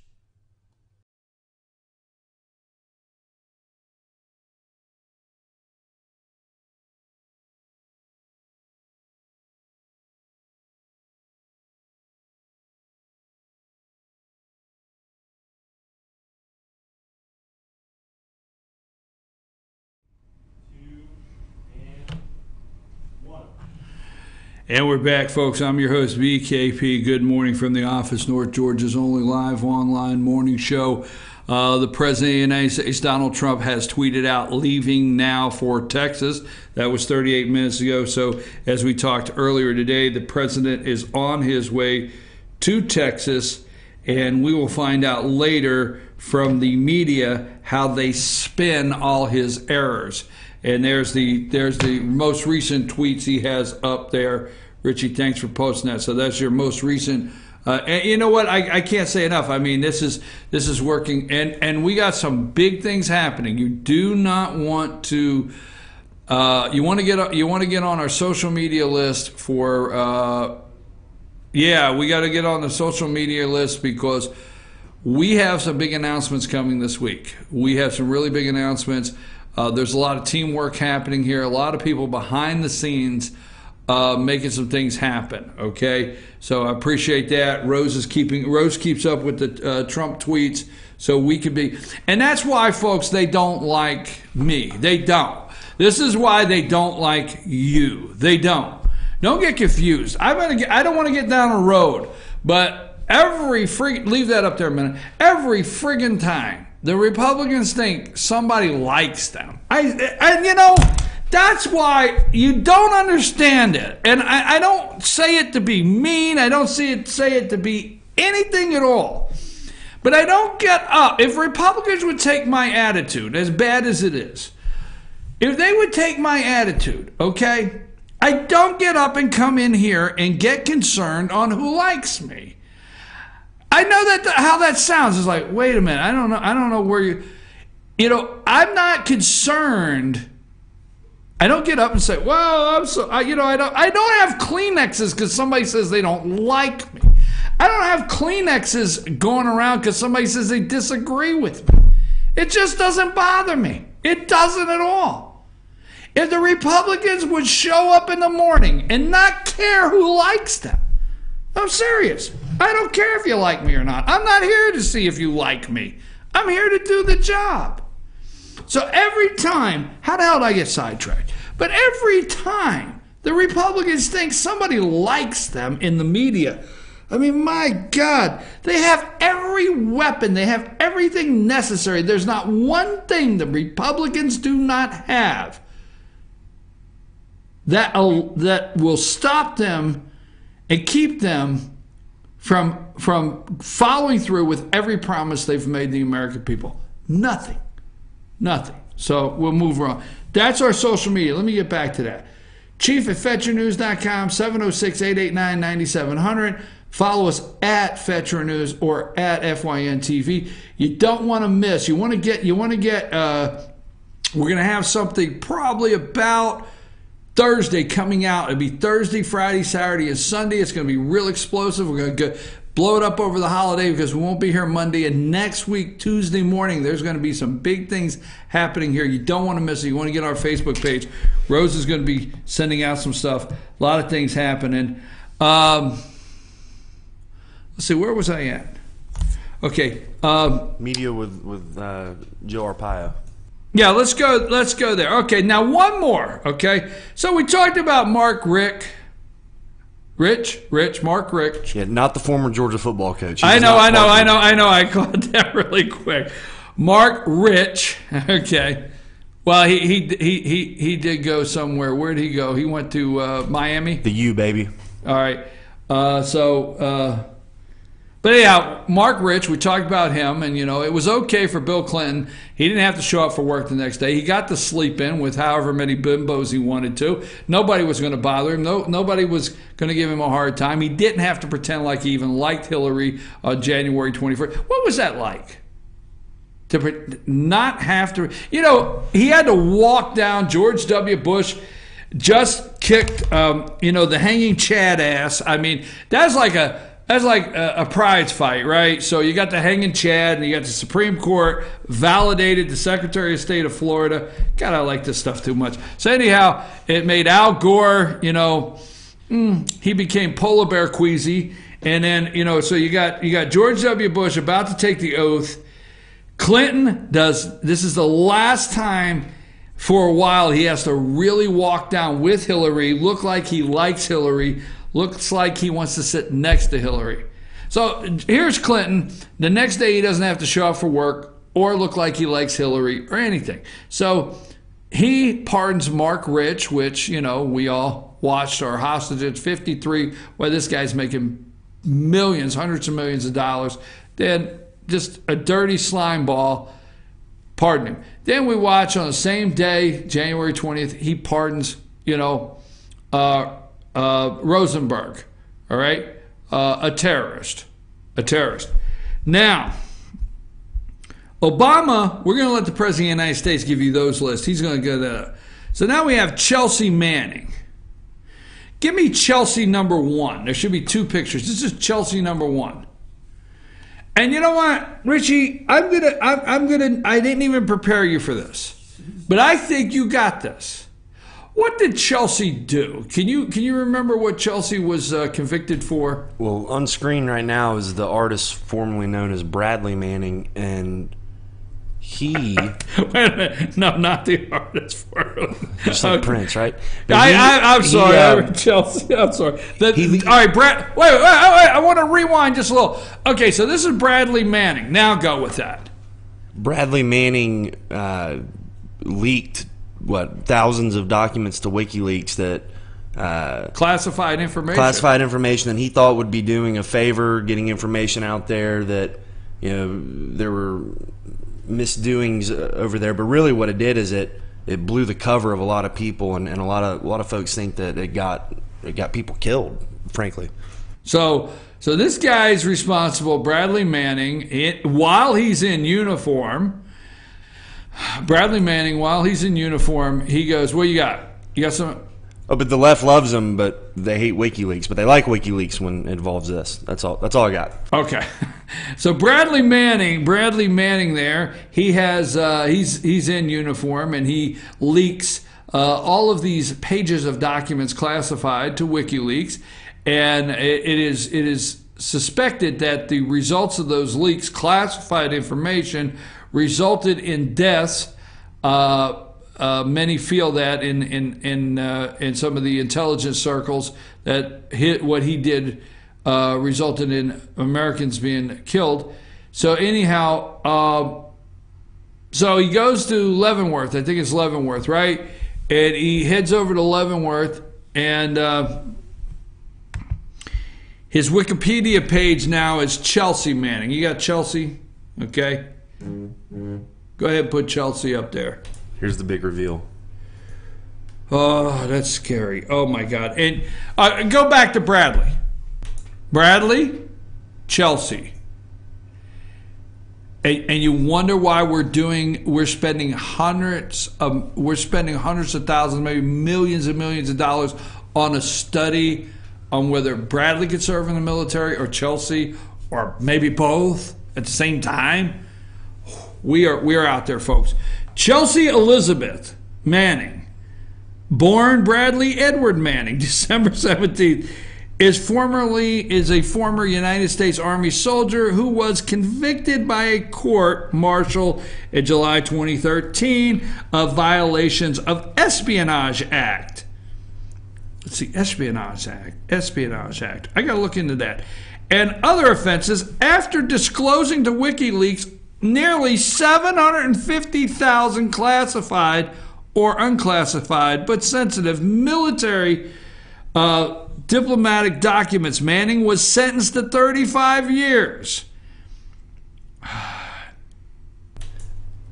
And we're back, folks. I'm your host, BKP. Good morning from the office, North Georgia's only live online morning show. The President of the United States, Donald Trump, has tweeted out leaving now for Texas. That was 38 minutes ago. So as we talked earlier today, the President is on his way to Texas, and we will find out later from the media how they spin all his errors. And there's the most recent tweets he has up there. Richie, thanks for posting that. So that's your most recent. And you know what? I can't say enough. I mean, this is working, and we got some big things happening. You do not want to. You want to get on our social media list for. Yeah, we got to get on the social media list because we have some big announcements coming this week. We have some really big announcements. There's a lot of teamwork happening here, a lot of people behind the scenes making some things happen. Okay, so I appreciate that. Rose keeps up with the Trump tweets, so we could be, and that's why, folks, they don't like me. They don't. This is why they don't like you. They don't. Don't get confused. I don't want to get down a road, but leave that up there a minute. Every friggin' time the Republicans think somebody likes them, that's why you don't understand it. And I don't say it to be mean. I don't say it to be anything at all. But I don't get up. If Republicans would take my attitude, as bad as it is, if they would take my attitude, okay, I don't get up and come in here and get concerned on who likes me. I know that how that sounds. It's like, wait a minute, I don't know where I'm not concerned. I don't get up and say, well, I don't have Kleenexes because somebody says they don't like me. I don't have Kleenexes going around because somebody says they disagree with me. It just doesn't bother me. It doesn't at all. If the Republicans would show up in the morning and not care who likes them, I'm serious. I don't care if you like me or not. I'm not here to see if you like me. I'm here to do the job. So every time, how the hell did I get sidetracked? But every time the Republicans think somebody likes them in the media, I mean, my God, they have every weapon. They have everything necessary. There's not one thing the Republicans do not have that will stop them and keep them from following through with every promise they've made the American people. Nothing. So we'll move on. That's our social media. Let me get back to that. Chief at FetcherNews.com, 706-889-9700. Follow us at Fetcher News or at FYNTV. You don't want to miss. We're going to have something probably about Thursday coming out. It'll be Thursday, Friday, Saturday, and Sunday. It's going to be real explosive. We're going to blow it up over the holiday because we won't be here Monday. And next week, Tuesday morning, there's going to be some big things happening here. You don't want to miss it. You want to get on our Facebook page. Rose is going to be sending out some stuff. A lot of things happening. Let's see, where was I at? Okay.
Media with Joe Arpaio.
Yeah, let's go there. Okay, now one more, okay? So we talked about Marc Rich, Marc Rich.
Yeah, not the former Georgia football coach.
I know. I caught that really quick. Marc Rich, okay. Well, he did go somewhere. Where did he go? He went to Miami.
The U, baby.
All right. But anyhow, Marc Rich, we talked about him, and it was okay for Bill Clinton. He didn't have to show up for work the next day. He got to sleep in with however many bimbos he wanted to. Nobody was going to bother him. Nobody was going to give him a hard time. He didn't have to pretend like he even liked Hillary on January 21st. What was that like? To not have to, he had to walk down. George W. Bush just kicked, the hanging Chad ass. I mean, that's like a prize fight, right? So you got the hanging Chad, and you got the Supreme Court validated the Secretary of State of Florida. God, I like this stuff too much. So anyhow, it made Al Gore, he became polar bear queasy. And then, so you got George W. Bush about to take the oath. Clinton this is the last time for a while he has to really walk down with Hillary, look like he likes Hillary, looks like he wants to sit next to Hillary. So here's Clinton. The next day he doesn't have to show up for work or look like he likes Hillary or anything. So he pardons Marc Rich, which, we all watched, our hostages, 53, well, this guy's making millions, hundreds of millions of dollars. Then just a dirty slime ball, pardon him. Then we watch on the same day, January 20th, he pardons, Rosenberg, all right? A terrorist. Now, Obama, we're going to let the President of the United States give you those lists. He's going to go that. So now we have Chelsea Manning. Give me Chelsea number 1. There should be 2 pictures. This is Chelsea number 1. And you know what, Richie? I didn't even prepare you for this, but I think you got this. What did Chelsea do? Can you remember what Chelsea was convicted for?
Well, on screen right now is the artist formerly known as Bradley Manning, and he...
Wait a minute. No, not the artist.
Just like Prince, right?
I'm sorry. I read Chelsea. I'm sorry. All right, Brad. Wait. I want to rewind just a little. Okay, so this is Bradley Manning. Now go with that.
Bradley Manning leaked, thousands of documents to WikiLeaks that...
classified information.
Classified information that he thought would be doing a favor, getting information out there that, there were misdoings over there. But really what it did is it blew the cover of a lot of people, and a lot of folks think that it got people killed, frankly. So
this guy's responsible, Bradley Manning, while he's in uniform. Bradley Manning, while he's in uniform, he goes, "What you got? You got some?"
Oh, but the left loves him, but they hate WikiLeaks. But they like WikiLeaks when it involves this. That's all I got.
Okay, so Bradley Manning there. He has he's in uniform, and he leaks all of these pages of documents classified to WikiLeaks, and it is suspected that the results of those leaks, classified information, resulted in deaths. Many feel that in some of the intelligence circles that what he did resulted in Americans being killed. So anyhow, so he goes to Leavenworth. I think it's Leavenworth, right? And he heads over to Leavenworth, and his Wikipedia page now is Chelsea Manning. You got Chelsea? Okay. Go ahead and put Chelsea up there.
Here's the big reveal.
Oh, that's scary. Oh, my God. And go back to Bradley. Bradley, Chelsea. And you wonder why we're spending hundreds of thousands, maybe millions and millions of dollars on a study on whether Bradley could serve in the military or Chelsea, or maybe both at the same time. We are out there, folks. Chelsea Elizabeth Manning, born Bradley Edward Manning, December 17th, is a former United States Army soldier who was convicted by a court-martial in July 2013 of violations of Espionage Act. Let's see, Espionage Act. I got to look into that. And other offenses after disclosing to WikiLeaks nearly 750,000 classified or unclassified but sensitive military diplomatic documents. Manning was sentenced to 35 years.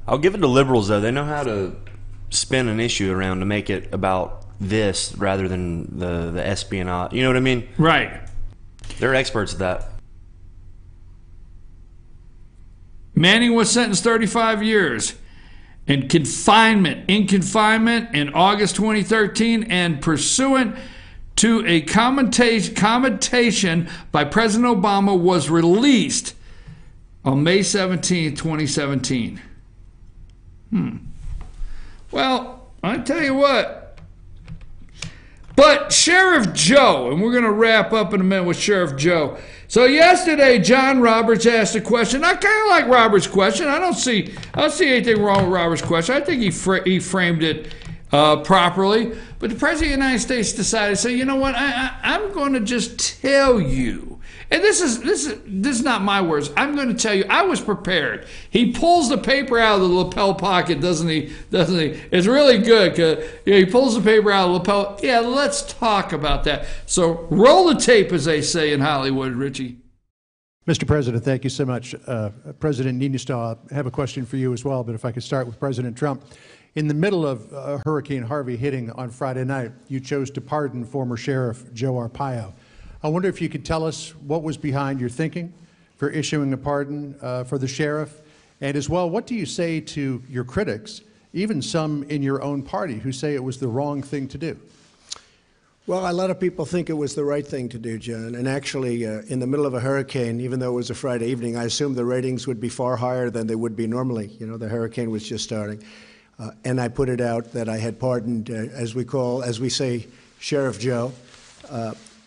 I'll give it to liberals, though. They know how to spin an issue around to make it about this rather than the espionage. You know what I mean?
Right.
They're experts at that.
Manning was sentenced 35 years in confinement in August 2013, and pursuant to a commentation by President Obama, was released on May 17, 2017. Well, I tell you what. But Sheriff Joe, and we're going to wrap up in a minute with Sheriff Joe. So yesterday, John Roberts asked a question. I kind of like Roberts' question. I don't see anything wrong with Roberts' question. I think he framed it properly. But the President of the United States decided to say, you know what, I'm going to just tell you. And this is not my words. I'm going to tell you, I was prepared. He pulls the paper out of the lapel pocket, doesn't he? It's really good because he pulls the paper out of the lapel. Yeah, let's talk about that. So roll the tape, as they say in Hollywood, Richie.
Mr. President, thank you so much. President Niinistö, I have a question for you as well, but if I could start with President Trump. In the middle of Hurricane Harvey hitting on Friday night, you chose to pardon former Sheriff Joe Arpaio. I wonder if you could tell us what was behind your thinking for issuing a pardon for the sheriff, and as well, what do you say to your critics, even some in your own party, who say it was the wrong thing to do?
Well, a lot of people think it was the right thing to do, John. And actually, in the middle of a hurricane, even though it was a Friday evening, I assumed the ratings would be far higher than they would be normally. You know, the hurricane was just starting. And I put it out that I had pardoned, as we say, Sheriff Joe.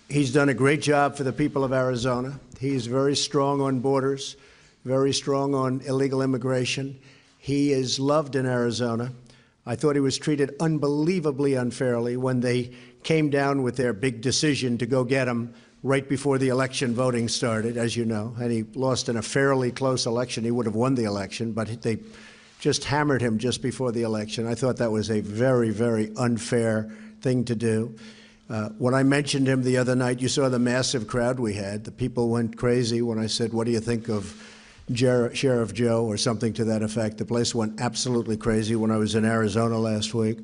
He's done a great job for the people of Arizona. He's very strong on borders, very strong on illegal immigration. He is loved in Arizona. I thought he was treated unbelievably unfairly when they came down with their big decision to go get him right before the election voting started, as you know, and he lost in a fairly close election. He would have won the election, but they just hammered him just before the election. I thought that was a very, very unfair thing to do. When I mentioned him the other night, you saw the massive crowd we had. The people went crazy when I said, what do you think of Sheriff Joe, or something to that effect. The place went absolutely crazy when I was in Arizona last week.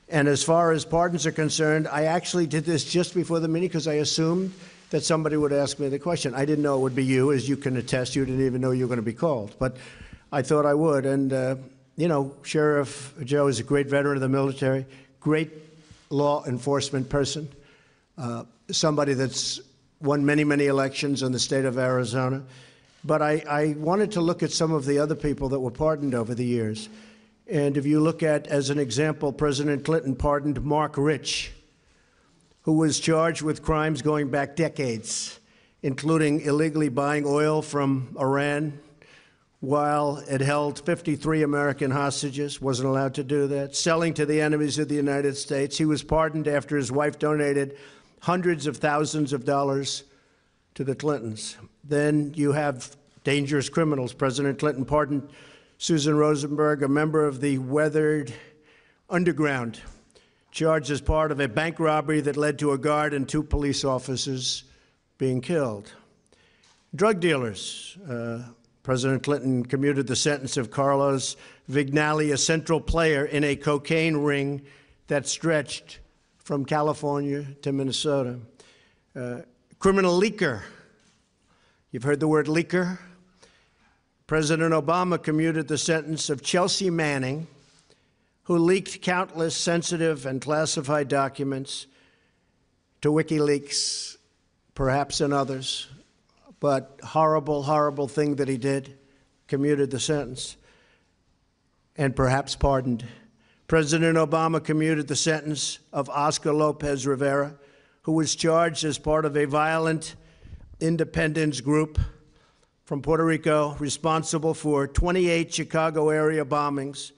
And as far as pardons are concerned, I actually did this just before the meeting because I assumed that somebody would ask me the question. I didn't know it would be you, as you can attest. You didn't even know you were going to be called. But I thought I would. And, you know, Sheriff Joe is a great veteran of the military, great law enforcement person, somebody that's won many, many elections in the state of Arizona. But I wanted to look at some of the other people that were pardoned over the years. And if you look at, as an example, President Clinton pardoned Marc Rich, who was charged with crimes going back decades, including illegally buying oil from Iran while it held 53 American hostages, wasn't allowed to do that, selling to the enemies of the United States. He was pardoned after his wife donated hundreds of thousands of dollars to the Clintons. Then you have dangerous criminals. President Clinton pardoned Susan Rosenberg, a member of the weathered underground, charged as part of a bank robbery that led to a guard and 2 police officers being killed. Drug dealers. President Clinton commuted the sentence of Carlos Vignali, a central player in a cocaine ring that stretched from California to Minnesota. Criminal leaker. You've heard the word leaker? President Obama commuted the sentence of Chelsea Manning, who leaked countless sensitive and classified documents to WikiLeaks, perhaps and others, but horrible, horrible thing that he did, commuted the sentence, and perhaps pardoned. President Obama commuted the sentence of Oscar Lopez Rivera, who was charged as part of a violent independence group from Puerto Rico responsible for 28 Chicago area bombings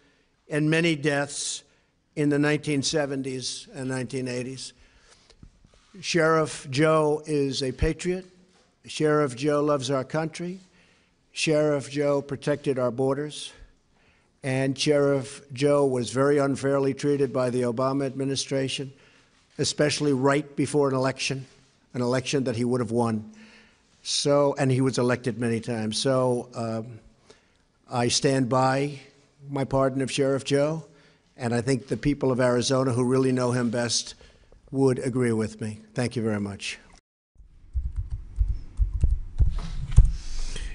and many deaths in the 1970s and 1980s. Sheriff Joe is a patriot. Sheriff Joe loves our country. Sheriff Joe protected our borders. And Sheriff Joe was very unfairly treated by the Obama administration, especially right before an election that he would have won. So, and he was elected many times. So I stand by my pardon of Sheriff Joe, and I think the people of Arizona who really know him best would agree with me. Thank you very much.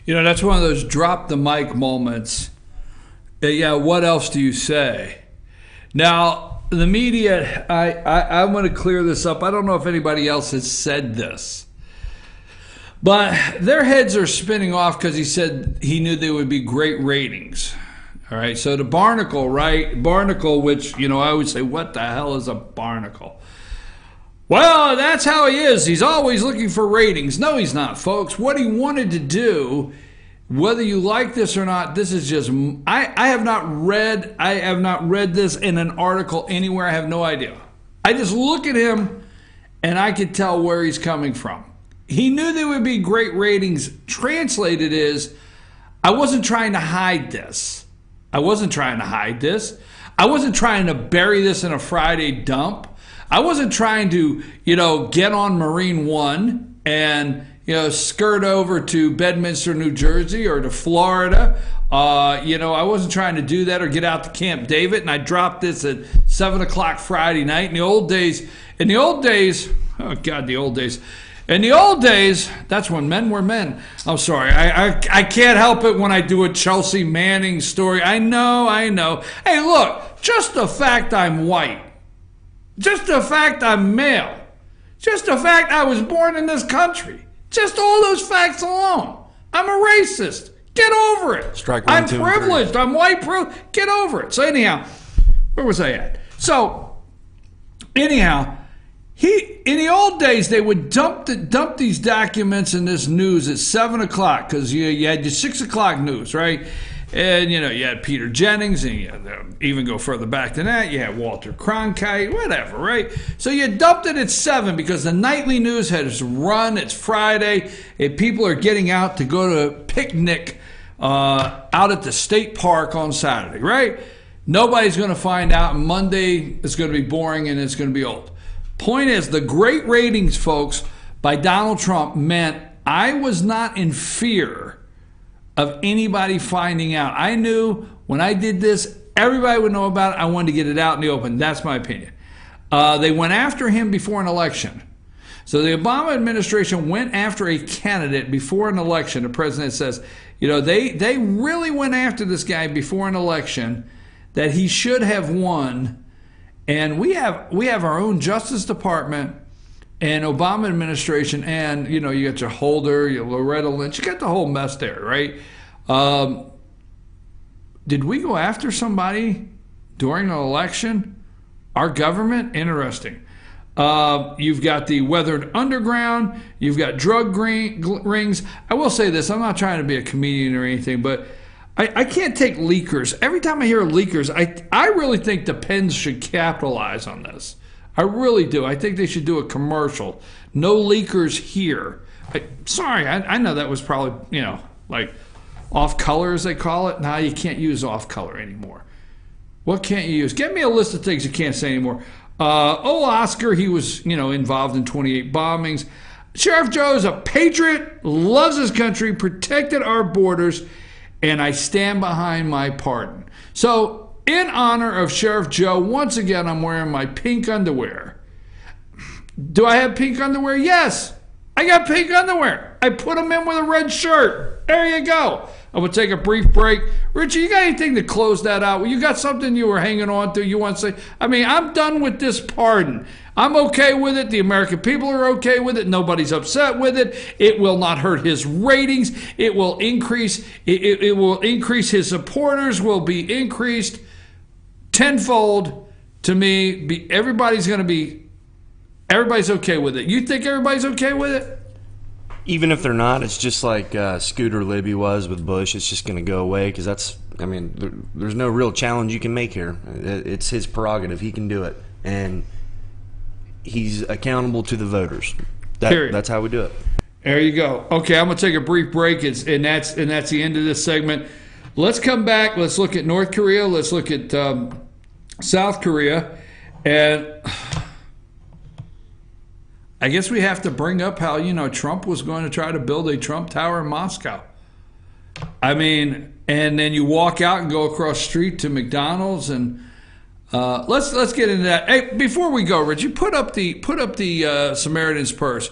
You know, that's one of those drop the mic moments. Yeah, what else do you say? Now, the media, I want to clear this up. I don't know if anybody else has said this, but their heads are spinning off because he said he knew there would be great ratings. All right, so the barnacle, right? Barnacle, which, you know, I would say, what the hell is a barnacle? Well, that's how he is. He's always looking for ratings. No, he's not, folks. What he wanted to do, whether you like this or not, this is just, I have not read this in an article anywhere. I have no idea. I just look at him and I could tell where he's coming from. He knew there would be great ratings. Translated is, I wasn't trying to hide this. I wasn't trying to hide this. I wasn't trying to bury this in a Friday dump. I wasn't trying to, you know, get on Marine One and, you know, skirt over to Bedminster, New Jersey or to Florida. You know, I wasn't trying to do that or get out to Camp David. And I dropped this at 7 o'clock Friday night. In the old days, oh God, the old days. In the old days, that's when men were men. I'm sorry. I can't help it when I do a Chelsea Manning story. I know. Hey, look, just the fact I'm white, just the fact I'm male, just the fact I was born in this country, just all those facts alone, I'm a racist. Get over it.
Strike one,
I'm privileged. I'm white privileged. Get over it. So anyhow, Where was I at? So, anyhow, in the old days, they would dump these documents and this news at 7 o'clock because you had your 6 o'clock news, right? And, you had Peter Jennings, and you even go further back than that, you had Walter Cronkite, whatever, right? So you dumped it at 7 because the nightly news has run. It's Friday, and people are getting out to go to a picnic out at the state park on Saturday, right? Nobody's going to find out. Monday is going to be boring, and it's going to be old. Point is, the great ratings, folks, by Donald Trump meant I was not in fear of anybody finding out. I knew when I did this, everybody would know about it. I wanted to get it out in the open. That's my opinion. They went after him before an election. So the Obama administration went after a candidate before an election. The president says, they really went after this guy before an election that he should have won. And we have our own Justice Department and Obama administration, and you got your Holder, your Loretta Lynch, you got the whole mess there, right? Did we go after somebody during an election? Our government? Interesting. You've got the weathered underground. You've got drug rings. I will say this. I'm not trying to be a comedian or anything, but I can't take leakers. Every time I hear leakers, I really think the Pens should capitalize on this. I really do. I think they should do a commercial. No leakers here. Sorry, I know that was probably, like off color as they call it. Now you can't use off color anymore. What can't you use? Get me a list of things you can't say anymore. Oscar, he was, involved in 28 bombings. Sheriff Joe is a patriot, loves his country, protected our borders, and I stand behind my pardon. So, in honor of Sheriff Joe, once again, I'm wearing my pink underwear. Do I have pink underwear? Yes. I got pink underwear. I put them in with a red shirt. There you go. I will take a brief break. Richie, you got anything to close that out? You got something you were hanging on to you want to say? I'm done with this pardon. I'm okay with it. The American people are okay with it. Nobody's upset with it. It will not hurt his ratings. It will increase. It will increase. His supporters will be increased tenfold. To me, everybody's okay with it. You think everybody's okay with it?
Even if they're not, it's just like Scooter Libby was with Bush. It's just going to go away because there's no real challenge you can make here. It's his prerogative. He can do it. And he's accountable to the voters. That's how we do it.
There you go. Okay, I'm going to take a brief break, and that's the end of this segment. Let's come back. Let's look at North Korea. Let's look at South Korea. And I guess we have to bring up how, Trump was going to try to build a Trump Tower in Moscow. And then you walk out and go across the street to McDonald's, and let's get into that. Hey, before we go, Rich, you put up the Samaritan's Purse.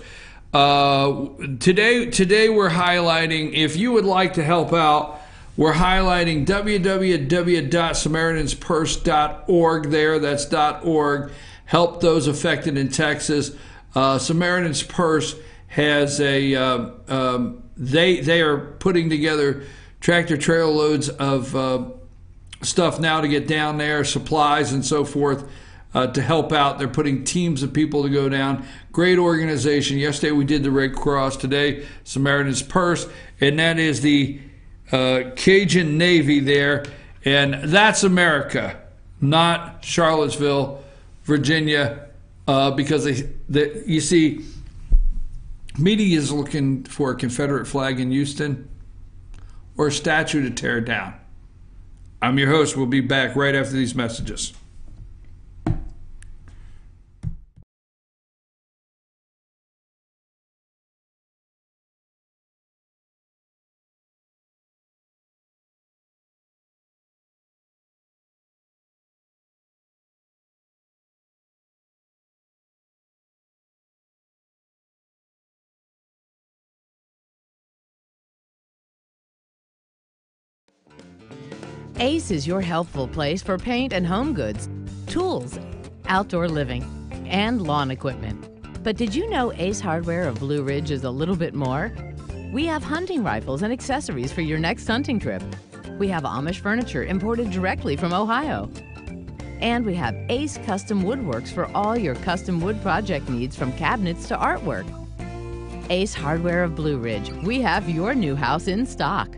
Today we're highlighting, if you would like to help out, we're highlighting www.samaritanspurse.org there. That's .org. Help those affected in Texas. Samaritan's Purse has they are putting together tractor trailer loads of stuff now to get down there, supplies and so forth, to help out. They're putting teams of people to go down. Great organization. Yesterday we did the Red Cross. Today, Samaritan's Purse, and that is the Cajun Navy there, and that's America, not Charlottesville, Virginia, because you see, media is looking for a Confederate flag in Houston or a statue to tear down. I'm your host. We'll be back right after these messages.
Ace is your healthful place for paint and home goods, tools, outdoor living, and lawn equipment. But did you know Ace Hardware of Blue Ridge is a little bit more? We have hunting rifles and accessories for your next hunting trip. We have Amish furniture imported directly from Ohio. And we have Ace Custom Woodworks for all your custom wood project needs, from cabinets to artwork. Ace Hardware of Blue Ridge. We have your new house in stock.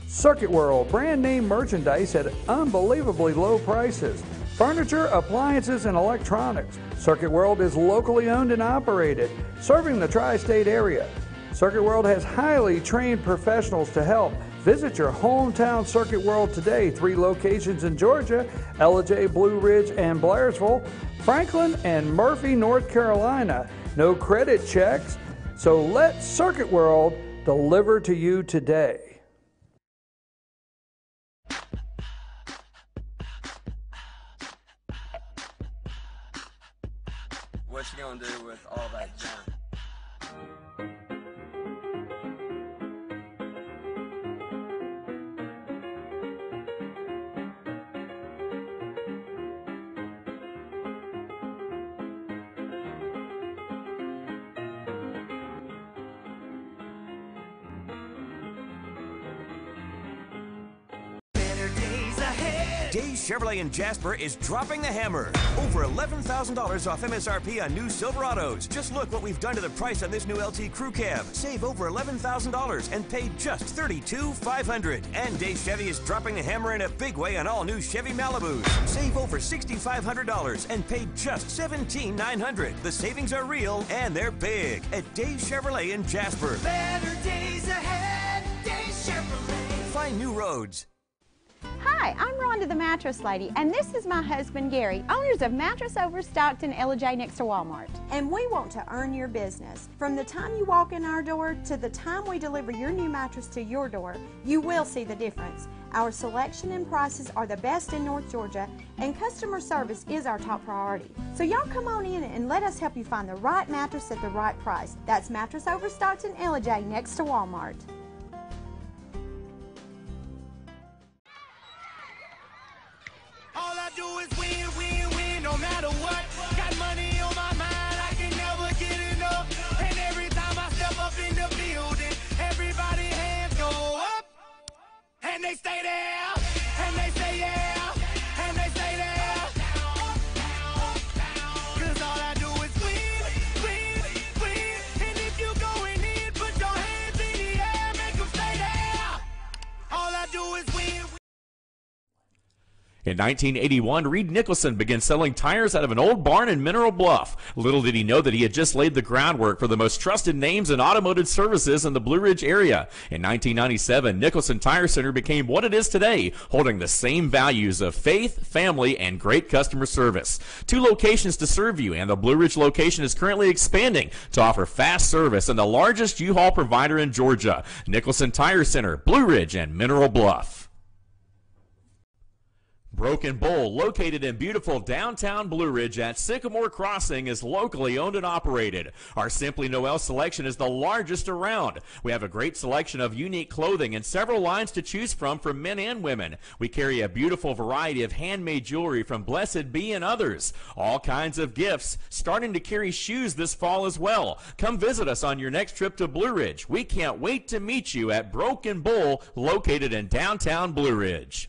Circuit World, brand name merchandise at unbelievably low prices. Furniture, appliances, and electronics. Circuit World is locally owned and operated, serving the tri-state area. Circuit World has highly trained professionals to help. Visit your hometown Circuit World today. 3 locations in Georgia: Ellijay, Blue Ridge, and Blairsville, Franklin, and Murphy, North Carolina. No credit checks, so let Circuit World deliver to you today.
What you gonna do with all that junk?
Days Chevrolet in Jasper is dropping the hammer. Over $11,000 off MSRP on new Silverados. Just look what we've done to the price on this new LT Crew Cab. Save over $11,000 and pay just $32,500. And Days Chevy is dropping the hammer in a big way on all new Chevy Malibus. Save over $6,500 and pay just $17,900. The savings are real and they're big at Days Chevrolet in Jasper.
Better days ahead, Days Chevrolet.
Find new roads.
Hi, I'm Rhonda the Mattress Lady, and this is my husband Gary, owners of Mattress Overstocked in Ellijay next to Walmart.
And we want to earn your business. From the time you walk in our door to the time we deliver your new mattress to your door, you will see the difference. Our selection and prices are the best in North Georgia, and customer service is our top priority. So y'all come on in and let us help you find the right mattress at the right price. That's Mattress Overstocked in Ellijay next to Walmart.
All I do is win, win, win, no matter what. Got money on my mind, I can never get enough. And every time I step up in the building, everybody hands go up. And they stay there, and they say yeah, and they stay there. Cause all I do is win, win, win. And if you going in, put your hands in the air, make them stay there. All I do is win.
In 1981, Reed Nicholson began selling tires out of an old barn in Mineral Bluff. Little did he know that he had just laid the groundwork for the most trusted names in automotive services in the Blue Ridge area. In 1997, Nicholson Tire Center became what it is today, holding the same values of faith, family, and great customer service. 2 locations to serve you, and the Blue Ridge location is currently expanding to offer fast service and the largest U-Haul provider in Georgia. Nicholson Tire Center, Blue Ridge, and Mineral Bluff. Broken Bull, located in beautiful downtown Blue Ridge at Sycamore Crossing, is locally owned and operated. Our Simply Noel selection is the largest around. We have a great selection of unique clothing and several lines to choose from for men and women. We carry a beautiful variety of handmade jewelry from Blessed Be and others. All kinds of gifts, starting to carry shoes this fall as well. Come visit us on your next trip to Blue Ridge. We can't wait to meet you at Broken Bull, located in downtown Blue Ridge.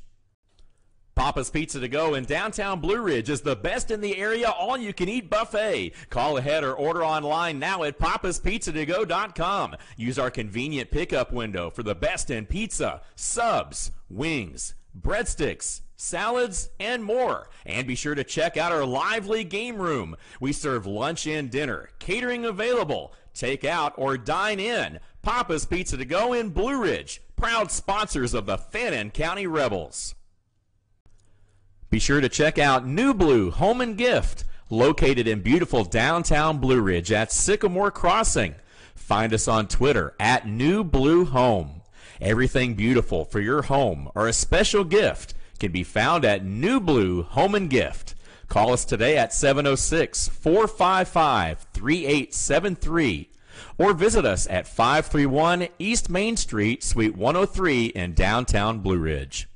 Papa's Pizza to Go in downtown Blue Ridge is the best in the area all-you-can-eat buffet. Call ahead or order online now at papaspizzatogo.com. Use our convenient pickup window for the best in pizza, subs, wings, breadsticks, salads, and more. And be sure to check out our lively game room. We serve lunch and dinner, catering available, take out or dine in. Papa's Pizza to Go in Blue Ridge, proud sponsors of the Fannin County Rebels. Be sure to check out New Blue Home and Gift, located in beautiful downtown Blue Ridge at Sycamore Crossing. Find us on Twitter at New Blue Home. Everything beautiful for your home or a special gift can be found at New Blue Home and Gift. Call us today at 706-455-3873 or visit us at 531 East Main Street, Suite 103 in downtown Blue Ridge.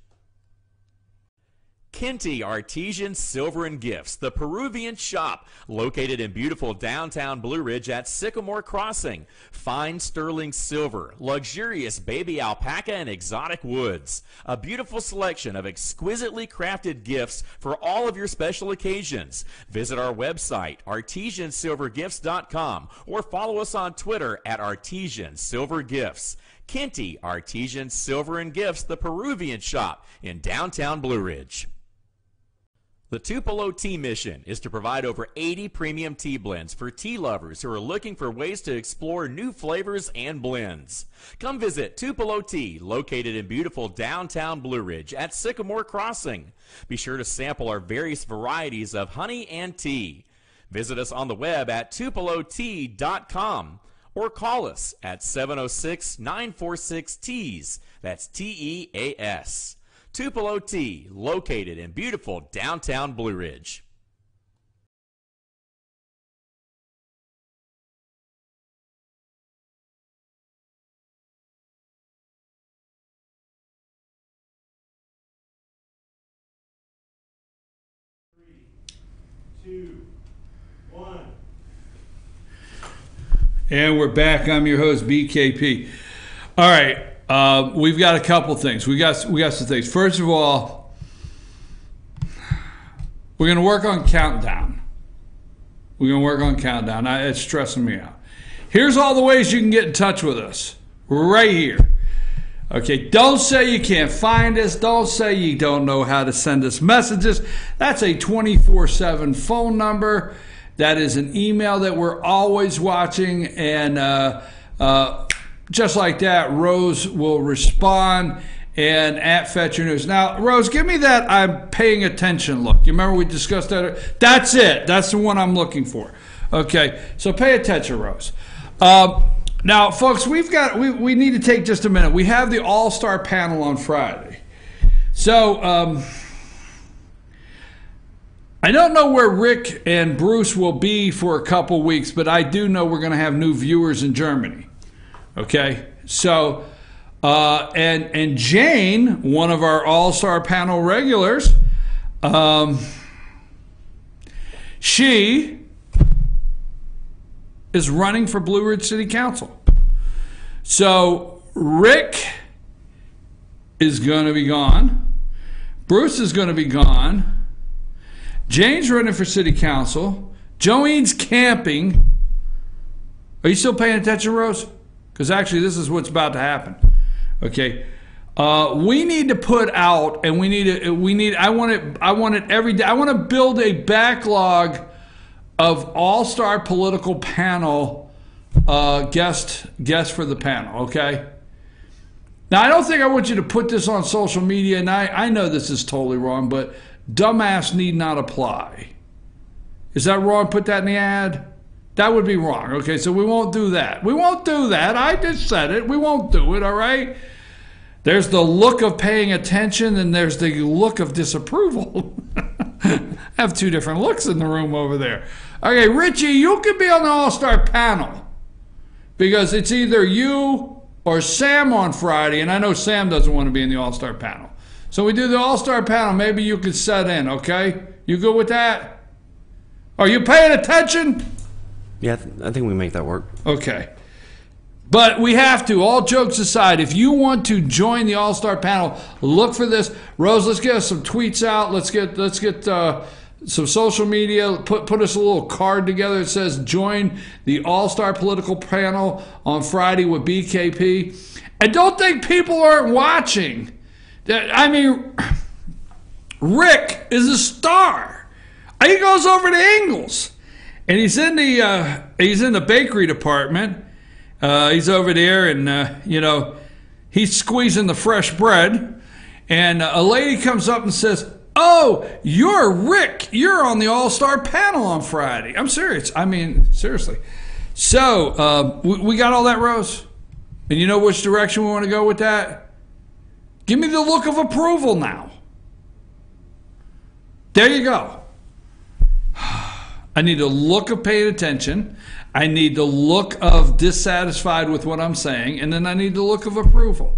Kinty Artesian Silver and Gifts, the Peruvian shop, located in beautiful downtown Blue Ridge at Sycamore Crossing. Fine sterling silver, luxurious baby alpaca and exotic woods. A beautiful selection of exquisitely crafted gifts for all of your special occasions. Visit our website, artesiansilvergifts.com, or follow us on Twitter at artesiansilvergifts. Kinty Artesian Silver and Gifts, the Peruvian shop in downtown Blue Ridge. The Tupelo Tea Mission is to provide over 80 premium tea blends for tea lovers who are looking for ways to explore new flavors and blends. Come visit Tupelo Tea, located in beautiful downtown Blue Ridge at Sycamore Crossing. Be sure to sample our various varieties of honey and tea. Visit us on the web at tupelotea.com or call us at 706-946-TEAS. That's TEAS. Tupelo Tea, located in beautiful downtown Blue Ridge.
And we're back. I'm your host, BKP. All right. We've got a couple things. We got some things. First of all, we're going to work on countdown. It's stressing me out. Here's all the ways you can get in touch with us. Right here. Okay, don't say you can't find us. Don't say you don't know how to send us messages. That's a 24/7 phone number. That is an email that we're always watching, and just like that, Rose will respond and at Fetcher News. Now, Rose, give me that I'm paying attention look. You remember we discussed that? That's it. That's the one I'm looking for. Okay, so pay attention, Rose. Now, folks, we need to take just a minute. We have the All-Star panel on Friday. So, I don't know where Rick and Bruce will be for a couple weeks, but I do know we're going to have new viewers in Germany. Okay, so and Jane, one of our All-Star panel regulars, she is running for Blue Ridge City Council. So Rick is going to be gone. Bruce is going to be gone. Jane's running for City Council. Joeen's camping. Are you still paying attention, Rose? Because actually, this is what's about to happen. Okay, we need to put out, and I want it every day. I want to build a backlog of all-star political panel guests for the panel. Okay. Now, I don't think I want you to put this on social media, and I know this is totally wrong, but dumbass need not apply. Is that wrong? Put that in the ad? That would be wrong. Okay, so we won't do that. We won't do that. I just said it. We won't do it, all right? There's the look of paying attention, and there's the look of disapproval. I have two different looks in the room over there. Okay, Richie, you could be on the All-Star panel because it's either you or Sam on Friday, and I know Sam doesn't want to be in the All-Star panel. So we do the All-Star panel. Maybe you could set in, okay? You good with that? Are you paying attention?
Yeah, I think we make that work.
Okay. But we have to, all jokes aside, if you want to join the All-Star panel, look for this. Rose, let's get us some tweets out. Let's get some social media. Put us a little card together that says join the All-Star political panel on Friday with BKP. And don't think people aren't watching. I mean, Rick is a star. He goes over to Ingles, and he's in the bakery department. He's over there, and he's squeezing the fresh bread. And a lady comes up and says, "Oh, you're Rick. You're on the All-Star panel on Friday." I'm serious. I mean, seriously. So we got all that, Rose? And you know which direction we want to go with that? Give me the look of approval now. There you go. I need the look of paying attention. I need the look of dissatisfied with what I'm saying. And then I need the look of approval.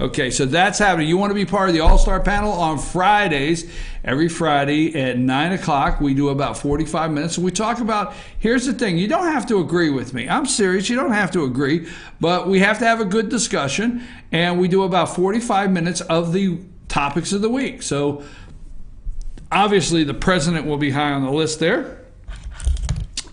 Okay, so that's happening. You want to be part of the All-Star panel on Fridays. Every Friday at 9 o'clock, we do about 45 minutes. And we talk about, here's the thing, you don't have to agree with me. I'm serious, you don't have to agree, but we have to have a good discussion. And we do about 45 minutes of the topics of the week. So obviously the president will be high on the list there.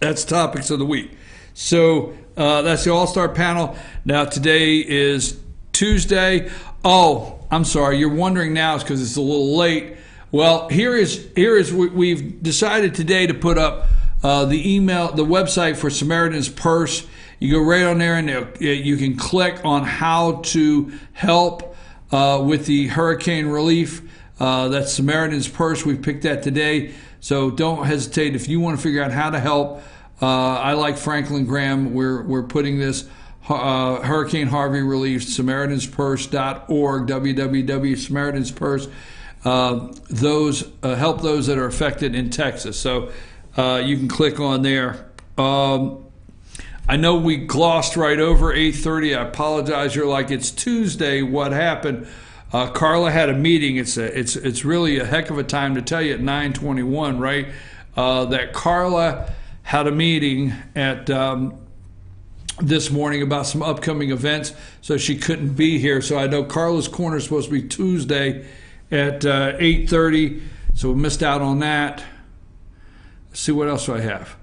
That's topics of the week. So that's the All-Star panel. Now today is Tuesday. Oh, I'm sorry. You're wondering now it's because it's a little late. Well, we've decided today to put up the website for Samaritan's Purse. You go right on there and you can click on how to help with the hurricane relief. That's Samaritan's Purse. We've picked that today. So don't hesitate if you want to figure out how to help. I like Franklin Graham. We're putting this Hurricane Harvey relief, SamaritansPurse.org, www.SamaritansPurse. Help those that are affected in Texas. So you can click on there. I know we glossed right over 8:30. I apologize. You're like, it's Tuesday. What happened? Carla had a meeting. It's really a heck of a time to tell you at 9:21, right? That Carla had a meeting at this morning about some upcoming events, so she couldn't be here. So I know Carla's Corner is supposed to be Tuesday at 8:30, so we missed out on that. Let's see what else do I have.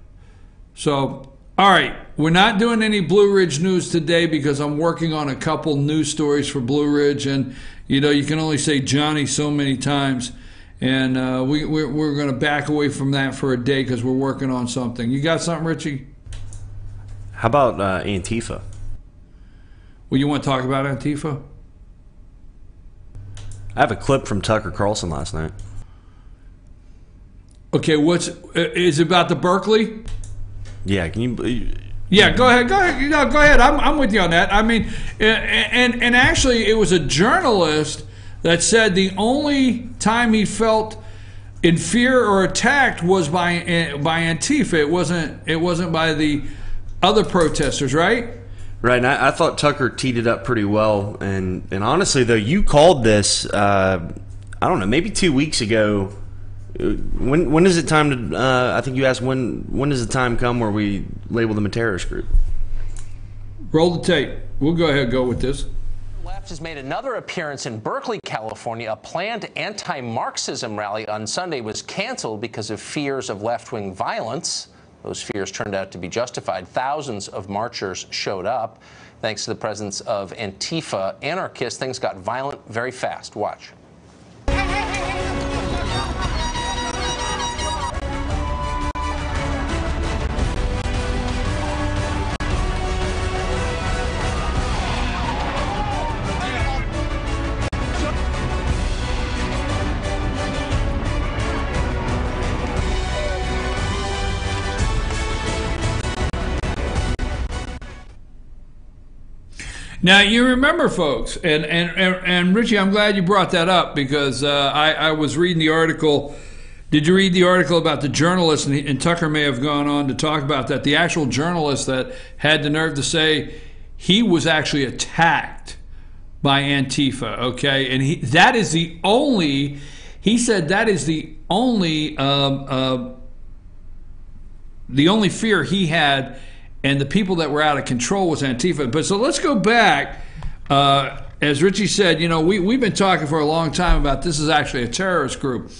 So, all right, we're not doing any Blue Ridge news today because I'm working on a couple news stories for Blue Ridge, and you know you can only say Johnny so many times, and we're going to back away from that for a day because we're working on something. You got something, Richie?
How about Antifa?
Well, you want to talk about Antifa?
I have a clip from Tucker Carlson last night.
Okay, is it about the Berkeley?
Yeah, can you?
Yeah, go ahead. No, go ahead. I'm with you on that. I mean, and actually, it was a journalist that said the only time he felt in fear or attacked was by Antifa. It wasn't by the other protesters, right?
Right, and I thought Tucker teed it up pretty well. And honestly, though, you called this, I don't know, maybe 2 weeks ago. When is it time to, I think you asked when does the time come where we label them a terrorist group?
Roll the tape. We'll go ahead and go with this.
The left has made another appearance in Berkeley, California. A planned anti-Marxism rally on Sunday was canceled because of fears of left-wing violence. Those fears turned out to be justified. Thousands of marchers showed up. Thanks to the presence of Antifa anarchists, things got violent very fast. Watch.
Now, you remember, folks, and Richie, I'm glad you brought that up because I was reading the article. Did you read the article about the journalist, and Tucker may have gone on to talk about that, the actual journalist that had the nerve to say he was actually attacked by Antifa, okay? And he said that is the only fear he had. And the people that were out of control was Antifa. But so let's go back. As Richie said, you know, we've been talking for a long time about this is actually a terrorist group.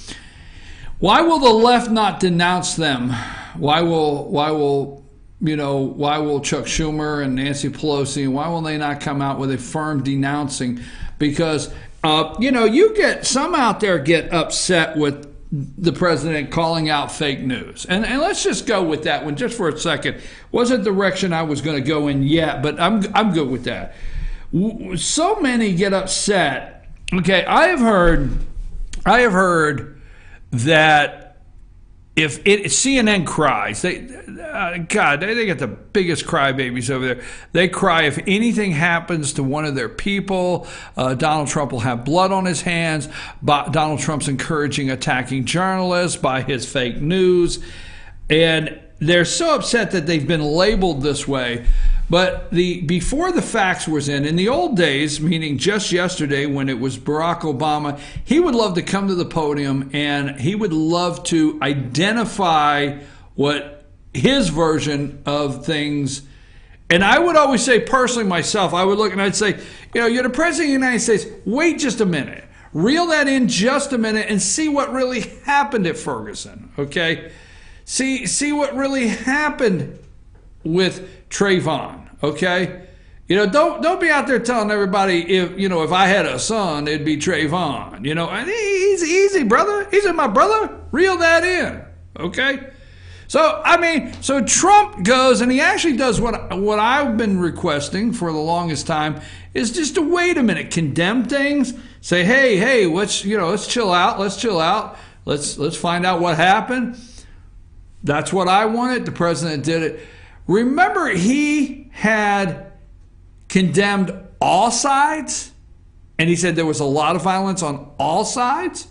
Why will the left not denounce them? Why will Chuck Schumer and Nancy Pelosi, and why will they not come out with a firm denouncing? Because, you get some out there get upset with the president calling out fake news. And let's just go with that one just for a second. Wasn't the direction I was going to go in yet, but I'm good with that. So many get upset. Okay, I have heard that if CNN cries, they got the biggest crybabies over there. They cry if anything happens to one of their people. Donald Trump will have blood on his hands. Donald Trump's encouraging attacking journalists by his fake news. And they're so upset that they've been labeled this way. But before the fax was in the old days, meaning just yesterday when it was Barack Obama, he would love to come to the podium and he would love to identify what his version of things. And I would always say, personally myself, I would look and I'd say, you're the president of the United States. Wait just a minute. Reel that in just a minute and see what really happened at Ferguson, okay? See what really happened with Trayvon, okay? Don't be out there telling everybody if I had a son, it'd be Trayvon. He's easy, brother. He's my brother. Reel that in, okay? So Trump goes and he actually does what I've been requesting for the longest time is just to wait a minute, condemn things, say, hey, let's chill out, let's find out what happened. That's what I wanted. The president did it. Remember, he had condemned all sides, and he said there was a lot of violence on all sides,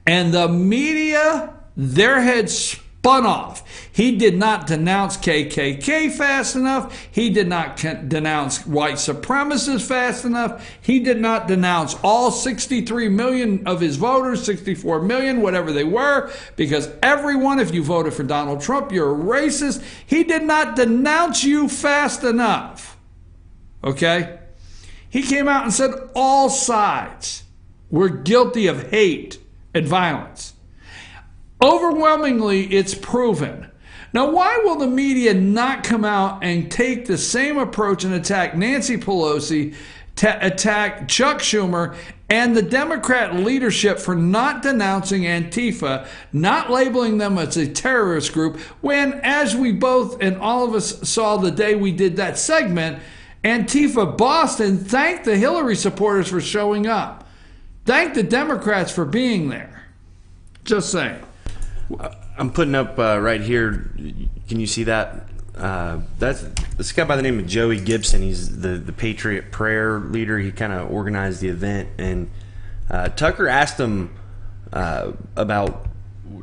and the media, their heads spun off. He did not denounce KKK fast enough. He did not denounce white supremacists fast enough. He did not denounce all 63 million of his voters, 64 million, whatever they were, because everyone, if you voted for Donald Trump, you're a racist. He did not denounce you fast enough. Okay? He came out and said all sides were guilty of hate and violence. Overwhelmingly, it's proven. Now, why will the media not come out and take the same approach and attack Nancy Pelosi, attack Chuck Schumer, and the Democrat leadership for not denouncing Antifa, not labeling them as a terrorist group, when, as we both and all of us saw the day we did that segment, Antifa Boston thanked the Hillary supporters for showing up. Thanked the Democrats for being there. Just saying.
I'm putting up right here. Can you see that? That's this guy by the name of Joey Gibson. He's the Patriot Prayer leader. He kind of organized the event, and Tucker asked him about,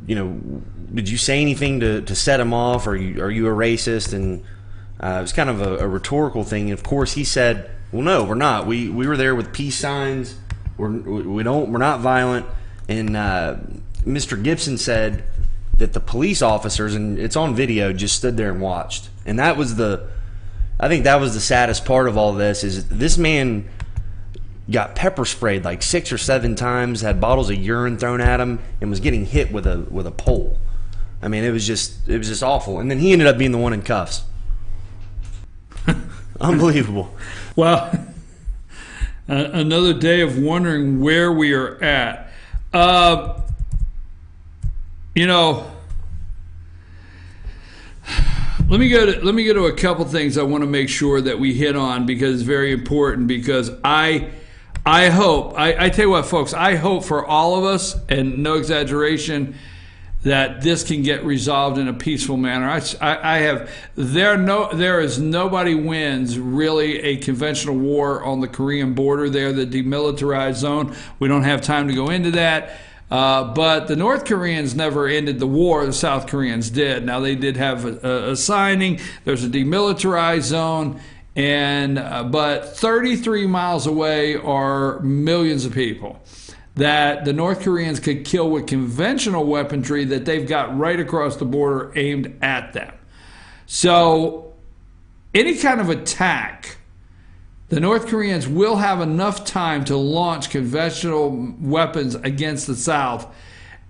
did you say anything to set him off? Are you a racist? And it was kind of a rhetorical thing. And of course, he said, "Well, no, we're not. We were there with peace signs. We're not violent." And Mr. Gibson said that the police officers, and it's on video, just stood there and watched. And I think that was the saddest part of all this, is this man got pepper sprayed like 6 or 7 times, had bottles of urine thrown at him, and was getting hit with a pole. I mean, it was just awful. And then he ended up being the one in cuffs. Unbelievable.
Well, another day of wondering where we are at. Let me go to a couple things I want to make sure that we hit on, because it's very important. Because I hope, I tell you what, folks, I hope for all of us, and no exaggeration, that this can get resolved in a peaceful manner. There is nobody wins really a conventional war on the Korean border there, the demilitarized zone. We don't have time to go into that. But the North Koreans never ended the war. The South Koreans did. Now, they did have a signing. There's a demilitarized zone. But 33 miles away are millions of people that the North Koreans could kill with conventional weaponry that they've got right across the border aimed at them. So any kind of attack, the North Koreans will have enough time to launch conventional weapons against the South,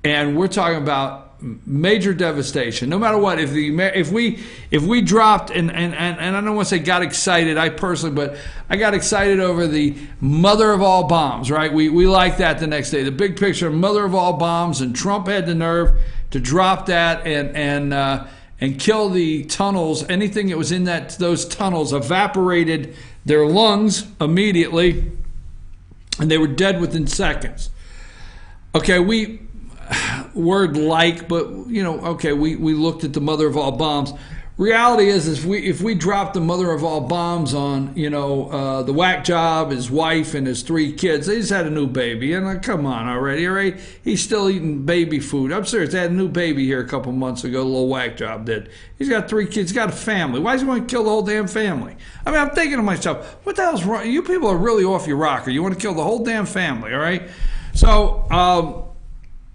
and we're talking about major devastation. No matter what, if we dropped, and I don't want to say got excited, I personally, but I got excited over the mother of all bombs, right? We like that the next day. The big picture of mother of all bombs, and Trump had the nerve to drop that and kill the tunnels. Anything that was in those tunnels evaporated their lungs immediately, and they were dead within seconds. Okay, we looked at the mother of all bombs. reality is if we drop the mother of all bombs on, the whack job, his wife, and his 3 kids, they just had a new baby. And come on already, all right? He's still eating baby food. I'm serious. They had a new baby here a couple months ago, the little whack job did. He's got 3 kids. He's got a family. Why does he want to kill the whole damn family? I mean, I'm thinking to myself, what the hell's wrong? You people are really off your rocker. You want to kill the whole damn family, all right? So,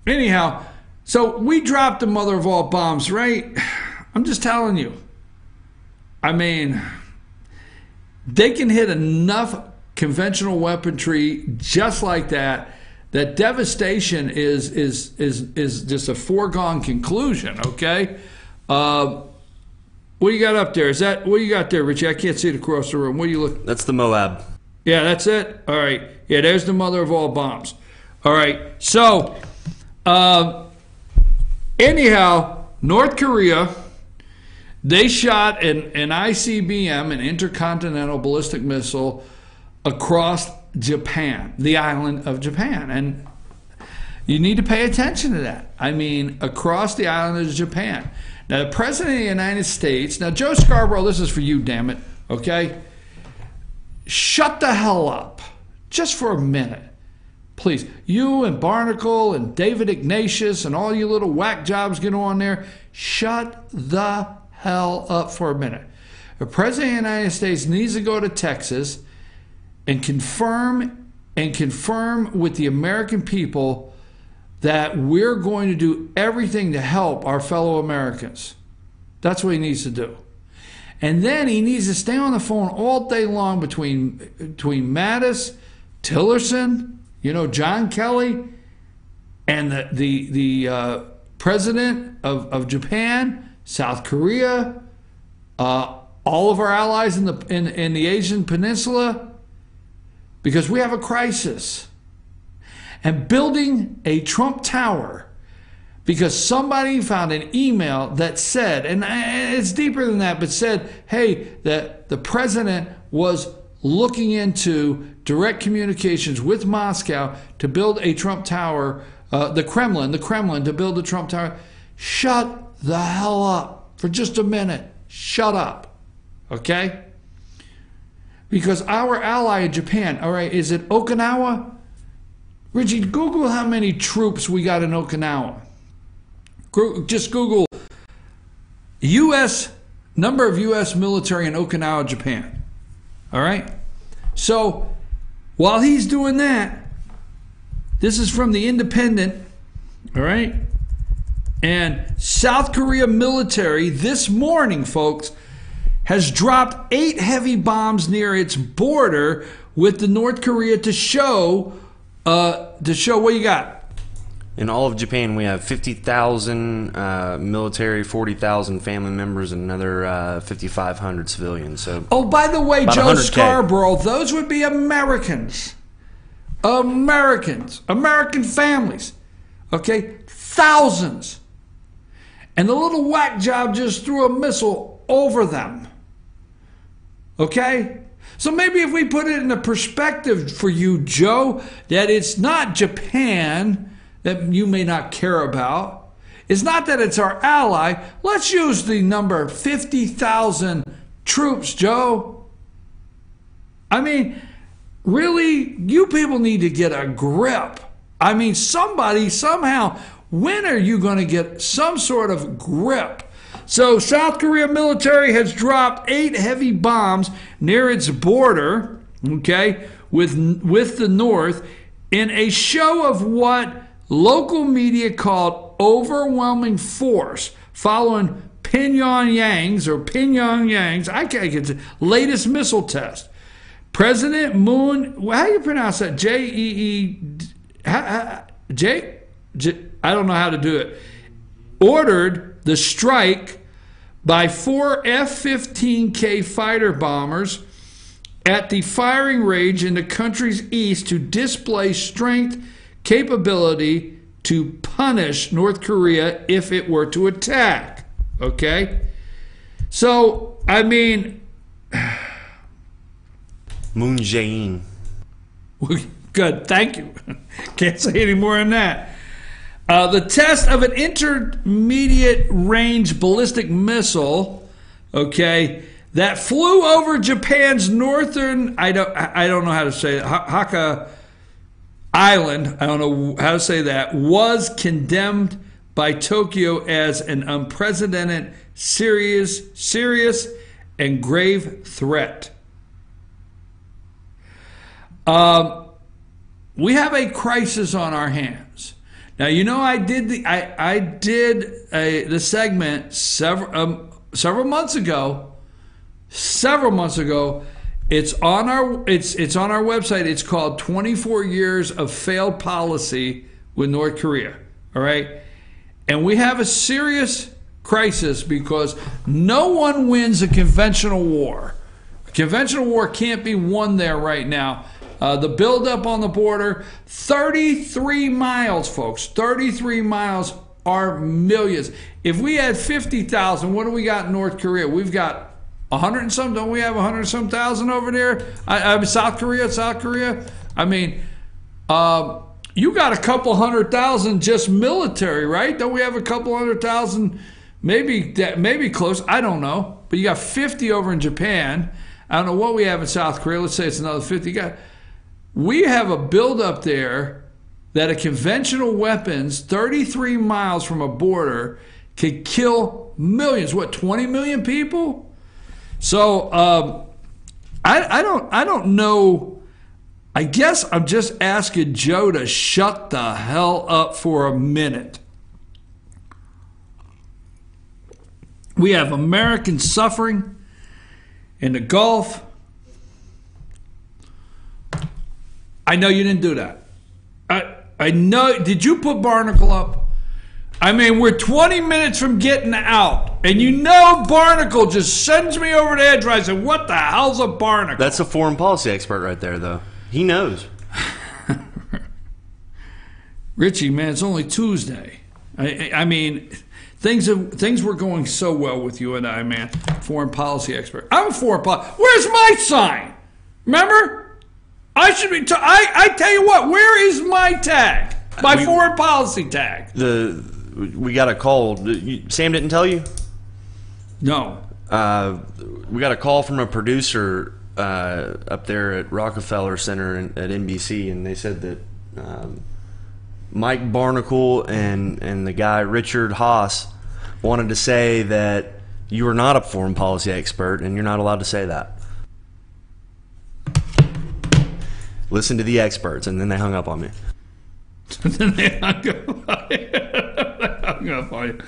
anyhow, so we dropped the mother of all bombs, right? I'm just telling you. I mean, they can hit enough conventional weaponry just like that. That devastation is just a foregone conclusion. Okay, what do you got up there? What do you got there, Richie? I can't see it across the room. What do you look?
That's the Moab.
Yeah, that's it. All right. Yeah, there's the mother of all bombs. All right. So, anyhow, North Korea. They shot an ICBM, an intercontinental ballistic missile, across Japan, the island of Japan. And you need to pay attention to that. I mean, across the island of Japan. Now, the President of the United States, now, Joe Scarborough, this is for you, damn it, okay? Shut the hell up, just for a minute. Please, you and Barnacle and David Ignatius and all you little whack jobs get on there, shut the hell up for a minute. The President of the United States needs to go to Texas and confirm with the American people that we're going to do everything to help our fellow Americans. That's what he needs to do. And then he needs to stay on the phone all day long between Mattis, Tillerson, John Kelly, and the President of Japan, South Korea, all of our allies in the Asian Peninsula, because we have a crisis. And building a Trump Tower because somebody found an email that said, and it's deeper than that, but said, hey, that the president was looking into direct communications with Moscow to build a Trump Tower, the Kremlin to build a Trump Tower. Shut the hell up for just a minute. Shut up. Okay? Because our ally in Japan, all right, is it Okinawa? Richie, Google how many troops we got in Okinawa. Just Google number of U.S. military in Okinawa, Japan. All right? So while he's doing that, this is from the Independent, all right? And South Korea military this morning, folks, has dropped 8 heavy bombs near its border with the North Korea to show what you got.
In all of Japan, we have 50,000 military, 40,000 family members, and another 5,500 civilians. So,
oh, by the way, Joe
100K.
Scarborough, those would be Americans. American families. Okay? Thousands. And the little whack job just threw a missile over them. Okay? So maybe if we put it in a perspective for you, Joe, that it's not Japan that you may not care about. It's not that it's our ally. Let's use the number 50,000 troops, Joe. I mean, really, you people need to get a grip. I mean, somebody, somehow, when are you going to get some sort of grip? So South Korea military has dropped 8 heavy bombs near its border, okay, with the North in a show of what local media called overwhelming force following Pyongyang's latest missile test. President Moon, how do you pronounce that? I don't know how to do it. Ordered the strike by 4 F-15K fighter bombers at the firing range in the country's east to display strength, capability to punish North Korea if it were to attack. Okay? So, I mean,
Moon Jae-in.
Good, thank you. Can't say any more than that. The test of an intermediate range ballistic missile okay, that flew over Japan's northern, I don't know how to say it, Hakka Island, I don't know how to say that, was condemned by Tokyo as an unprecedented, serious, and grave threat. We have a crisis on our hands. Now, you know, I did the segment several months ago. It's on our website. It's called 24 Years of Failed Policy with North Korea. All right? And we have a serious crisis because no one wins a conventional war. A conventional war can't be won there right now. The buildup on the border, 33 miles, folks. 33 miles are millions. If we had 50,000, what do we got in North Korea? We've got 100 and some. Don't we have 100 and some thousand over there? South Korea. I mean, you got a couple 100,000 just military, right? Don't we have a couple 100,000? Maybe close. I don't know. But you got 50 over in Japan. I don't know what we have in South Korea. Let's say it's another 50. We have a buildup there that a conventional weapons 33 miles from a border could kill millions. What, 20 million people? So I don't know. I guess I'm just asking Joe to shut the hell up for a minute. We have Americans suffering in the Gulf. I know you didn't do that. I know. Did you put Barnacle up? I mean, we're 20 minutes from getting out. And you know Barnacle just sends me over the edge. I said, what the hell's a Barnacle?
That's a foreign policy expert right there, though. He knows.
Richie, man, it's only Tuesday. I mean, things were going so well with you and I, man. Foreign policy expert. I'm a foreign policy. Where's my sign? Remember? I should be. I tell you what. Where is my tag? My foreign policy tag.
We got a call. Sam didn't tell you?
No.
We got a call from a producer up there at Rockefeller Center at NBC, and they said that Mike Barnacle and the guy Richard Haas wanted to say that you are not a foreign policy expert, and you're not allowed to say that. Listen to the experts, and then they hung up on me.
Then they hung up on you.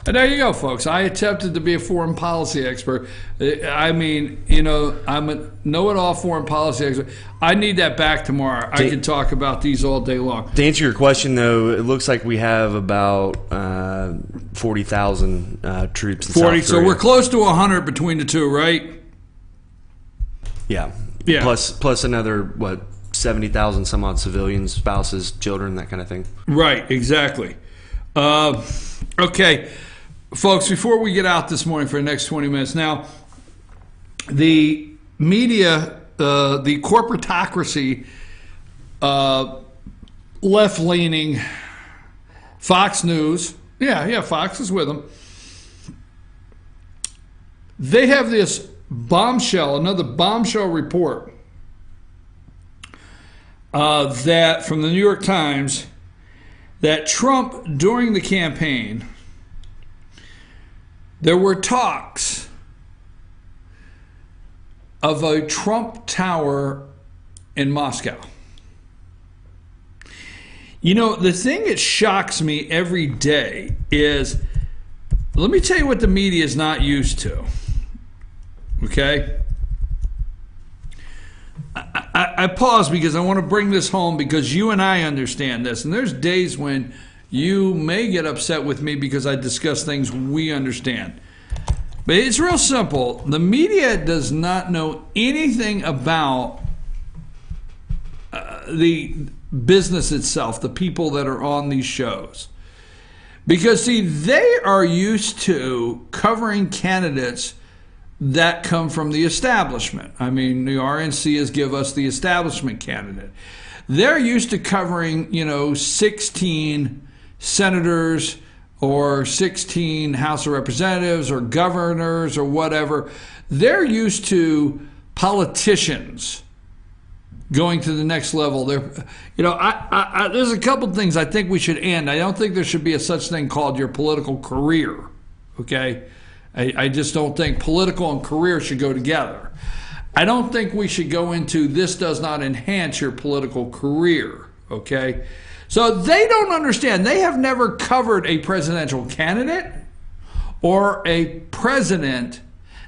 And there you go, folks. I attempted to be a foreign policy expert. I mean, you know, I'm a know-it-all foreign policy expert. I need that back tomorrow. I can talk about these all day long.
To answer your question, though, it looks like we have about 40,000 troops in South Korea.
So we're close to 100 between the two, right?
Yeah.
Yeah.
Plus another, what, 70,000 some odd civilians, spouses, children, that kind of thing.
Right, exactly. Okay, folks, before we get out this morning for the next 20 minutes, now, the media, the corporatocracy, left-leaning, Fox News, Fox is with them, they have this another bombshell report that from the New York Times, that Trump, during the campaign, there were talks of a Trump Tower in Moscow. You know, the thing that shocks me every day is, let me tell you what the media is not used to. Okay? I pause because I want to bring this home because you and I understand this. And there's days when you may get upset with me because I discuss things we understand. But it's real simple. The media does not know anything about the business itself, the people that are on these shows. Because, see, they are used to covering candidates that come from the establishment. I mean, the RNC has given us the establishment candidate. They're used to covering, 16 senators or 16 House of Representatives or governors or whatever. They're used to politicians going to the next level. There's a couple things I think we should end. I don't think there should be a such thing called your political career. Okay, I just don't think political and career should go together. I don't think we should go into this does not enhance your political career. Okay, so they don't understand. They have never covered a presidential candidate or a president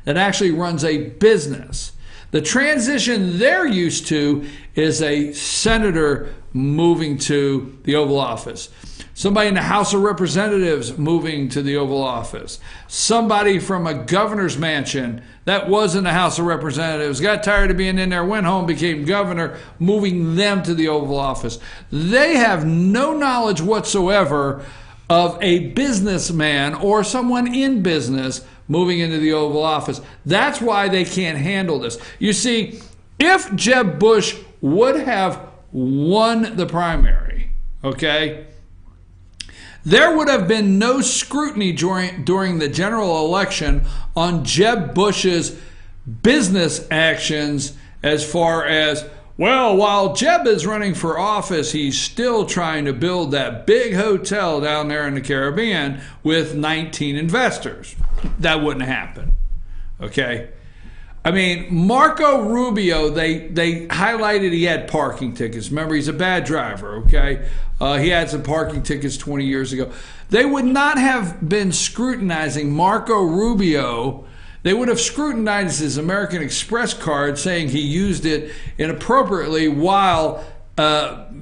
that actually runs a business. The transition they're used to is a senator moving to the Oval Office, somebody in the House of Representatives moving to the Oval Office, somebody from a governor's mansion that was in the House of Representatives, got tired of being in there, went home, became governor, moving them to the Oval Office. They have no knowledge whatsoever of a businessman or someone in business moving into the Oval Office. That's why they can't handle this. You see, if Jeb Bush would have won the primary, okay, there would have been no scrutiny during the general election on Jeb Bush's business actions as far as, well, while Jeb is running for office, he's still trying to build that big hotel down there in the Caribbean with 19 investors. That wouldn't happen. Okay? I mean, Marco Rubio, they highlighted he had parking tickets. Remember, he's a bad driver, okay? He had some parking tickets 20 years ago. They would not have been scrutinizing Marco Rubio. They would have scrutinized his American Express card, saying he used it inappropriately while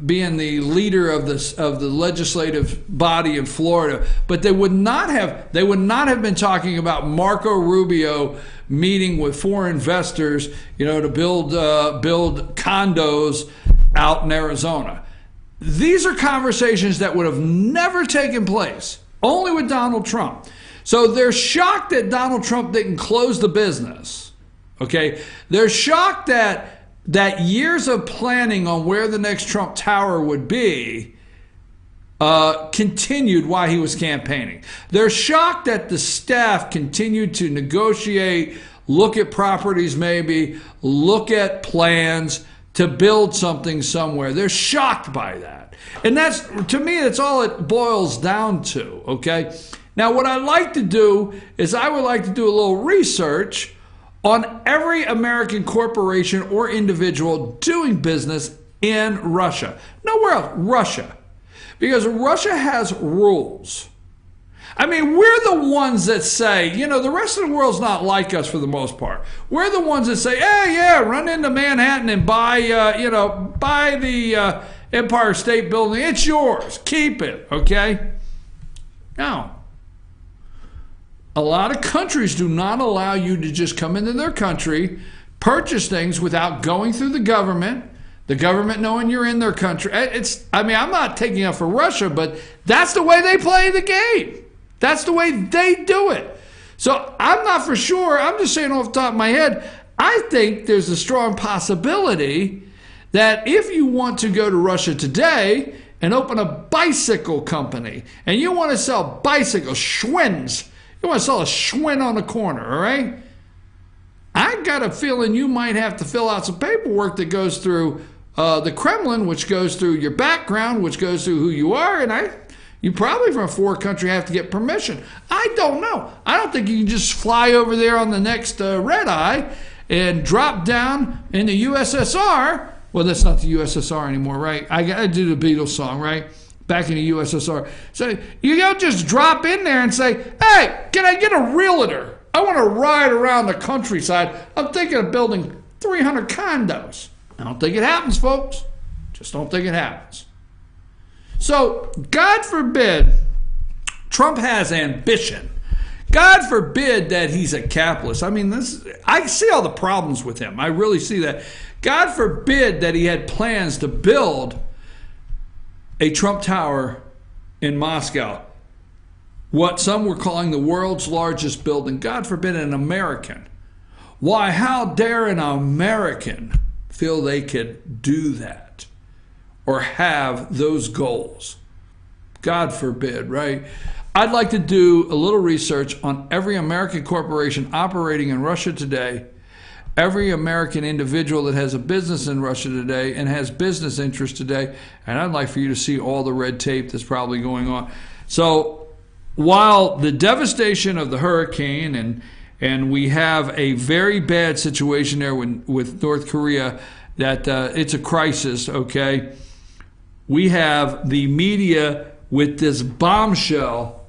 being the leader of the legislative body in Florida. But they would not have been talking about Marco Rubio meeting with foreign investors, to build condos out in Arizona. These are conversations that would have never taken place, only with Donald Trump. So they're shocked that Donald Trump didn't close the business. Okay, they're shocked that years of planning on where the next Trump Tower would be continued while he was campaigning. They're shocked that the staff continued to negotiate, look at properties maybe, look at plans to build something somewhere. They're shocked by that. And to me, that's all it boils down to, okay? Now, what I'd like to do is I would like to do a little research on every American corporation or individual doing business in Russia. Nowhere else, Russia. Because Russia has rules. I mean, we're the ones that say, the rest of the world's not like us for the most part. We're the ones that say, hey, yeah, run into Manhattan and buy the Empire State Building. It's yours. Keep it, okay? No. A lot of countries do not allow you to just come into their country, purchase things without going through the government knowing you're in their country. I'm not taking up for Russia, but that's the way they play the game. That's the way they do it. So I'm not for sure. I'm just saying off the top of my head, I think there's a strong possibility that if you want to go to Russia today and open a bicycle company and you want to sell bicycles, Schwinns, you want to sell a Schwinn on the corner, all right? I got a feeling you might have to fill out some paperwork that goes through the Kremlin, which goes through your background, which goes through who you are, and you probably from a foreign country have to get permission. I don't know. I don't think you can just fly over there on the next red eye and drop down in the USSR. Well, that's not the USSR anymore, right? I got to do the Beatles song, right? Back in the USSR. So you don't just drop in there and say, hey, can I get a realtor? I want to ride around the countryside. I'm thinking of building 300 condos. I don't think it happens, folks. Just don't think it happens. So, God forbid Trump has ambition. God forbid that he's a capitalist. I mean, I see all the problems with him. I really see that. God forbid that he had plans to build a Trump Tower in Moscow. What some were calling the world's largest building. God forbid an American. Why, how dare an American feel they could do that or have those goals? God forbid, right? I'd like to do a little research on every American corporation operating in Russia today, every American individual that has a business in Russia today and has business interests today, and I'd like for you to see all the red tape that's probably going on. So while the devastation of the hurricane and we have a very bad situation there with North Korea, that it's a crisis, okay? We have the media with this bombshell.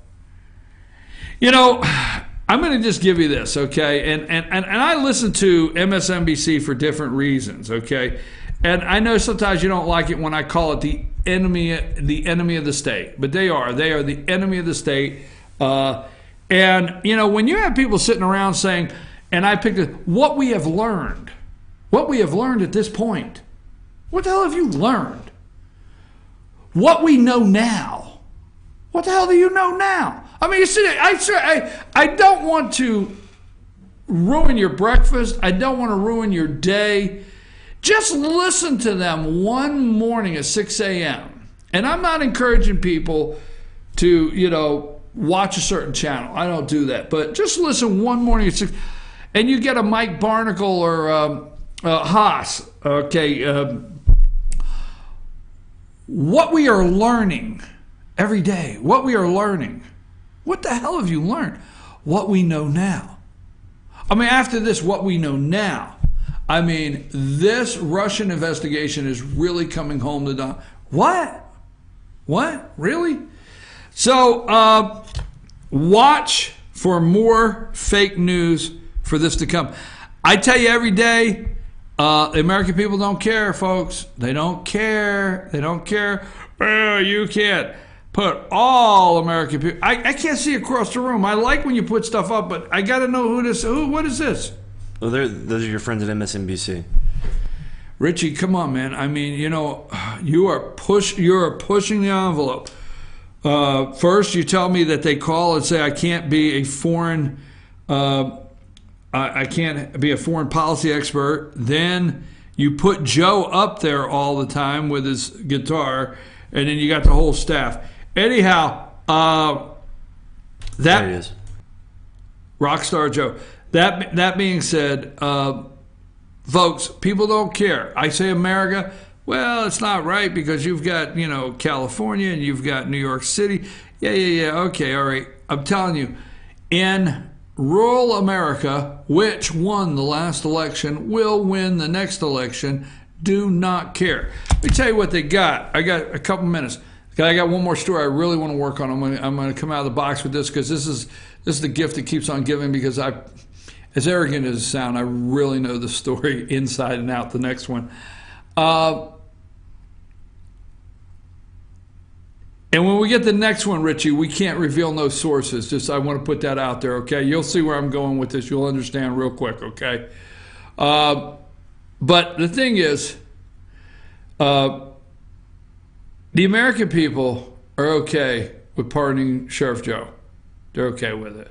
You know, I'm going to just give you this, okay? And I listen to MSNBC for different reasons, okay? And I know sometimes you don't like it when I call it the enemy of the state, but they are the enemy of the state. And you know, when you have people sitting around saying, and I picked it, what we have learned at this point. What the hell have you learned? What we know now. What the hell do you know now? I mean, you see, I don't want to ruin your breakfast. I don't want to ruin your day. Just listen to them one morning at 6 a.m. And I'm not encouraging people to, you know, watch a certain channel. I don't do that. But just listen one morning at 6, and you get a Mike Barnacle or Haas. Okay. What we are learning every day, what we are learning. What the hell have you learned? What we know now. I mean, after this, what we know now. I mean, this Russian investigation is really coming home to dawn. What? What? Really? So, watch for more fake news for this to come. I tell you every day, the American people don't care, folks. They don't care. They don't care. Well, you can't put all American people. I can't see across the room. I like when you put stuff up, but I got to know what is this?
Well, those are your friends at MSNBC.
Richie, come on, man. I mean, you know, you are pushing the envelope. First, you tell me that they call and say I can't be a foreign policy expert. Then you put Joe up there all the time with his guitar, and then you got the whole staff. Anyhow,
There he is.
Rockstar Joe. That being said, folks, people don't care. I say America. Well, it's not right because you've got, you know, California and you've got New York City. Yeah. Okay, all right. I'm telling you, in rural America, which won the last election, will win the next election, do not care. Let me tell you what they got. I got a couple minutes. I got one more story I really want to work on. I'm going to come out of the box with this because this is the gift that keeps on giving, because as arrogant as it sounds, I really know the story inside and out, the next one. And when we get the next one, Richie, we can't reveal no sources. Just I want to put that out there, okay? You'll see where I'm going with this. You'll understand real quick, okay? But the thing is, the American people are okay with pardoning Sheriff Joe. They're okay with it.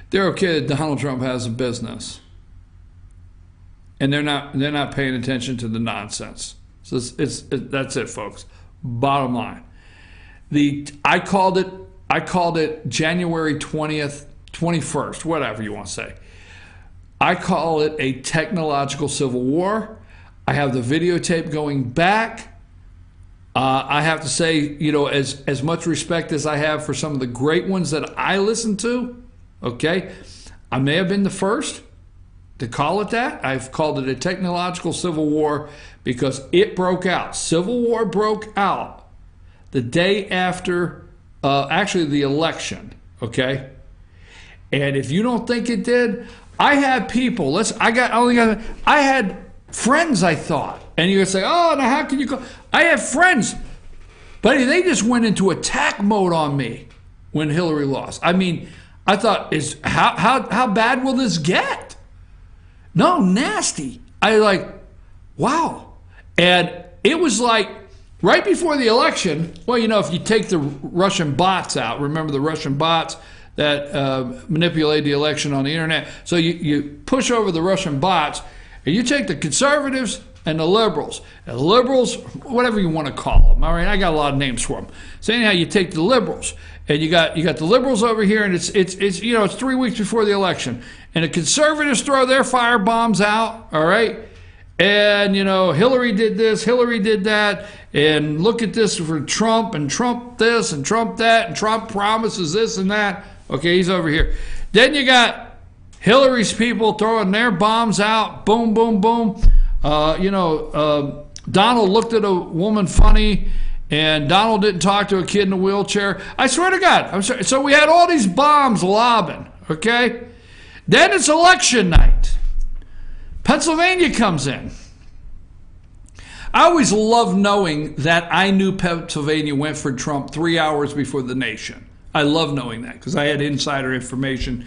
They're okay that Donald Trump has a business, and they're not paying attention to the nonsense. So that's it, folks. Bottom line. I called it January 20th, 21st, whatever you want to say. I call it a technological civil war. I have the videotape going back. I have to say, you know, as much respect as I have for some of the great ones that I listen to, okay, I may have been the first to call it that. I've called it a technological civil war because it broke out. Civil war broke out the day after, actually the election, okay? And if you don't think it did, I had people, I had friends, I thought. And you would say, oh, now how can you go? I have friends, buddy, they just went into attack mode on me when Hillary lost. I mean, I thought, how bad will this get? No, nasty. Wow. And it was like, right before the election, well, you know, if you take the Russian bots out, remember the Russian bots that manipulate the election on the internet. So you push over the Russian bots, and you take the conservatives and the liberals. And the liberals, whatever you want to call them, all right? I got a lot of names for them. So anyhow, you take the liberals, and you got the liberals over here, and it's 3 weeks before the election, and the conservatives throw their fire bombs out, all right? And, Hillary did this, Hillary did that, and look at this for Trump, and Trump this, and Trump that, and Trump promises this and that. Okay, he's over here. Then you got Hillary's people throwing their bombs out, boom, boom, boom. Donald looked at a woman funny, and Donald didn't talk to a kid in a wheelchair. I swear to God. I'm sorry. So we had all these bombs lobbing, okay? Then it's election night. Pennsylvania comes in. I always love knowing that I knew Pennsylvania went for Trump 3 hours before the nation. I love knowing that because I had insider information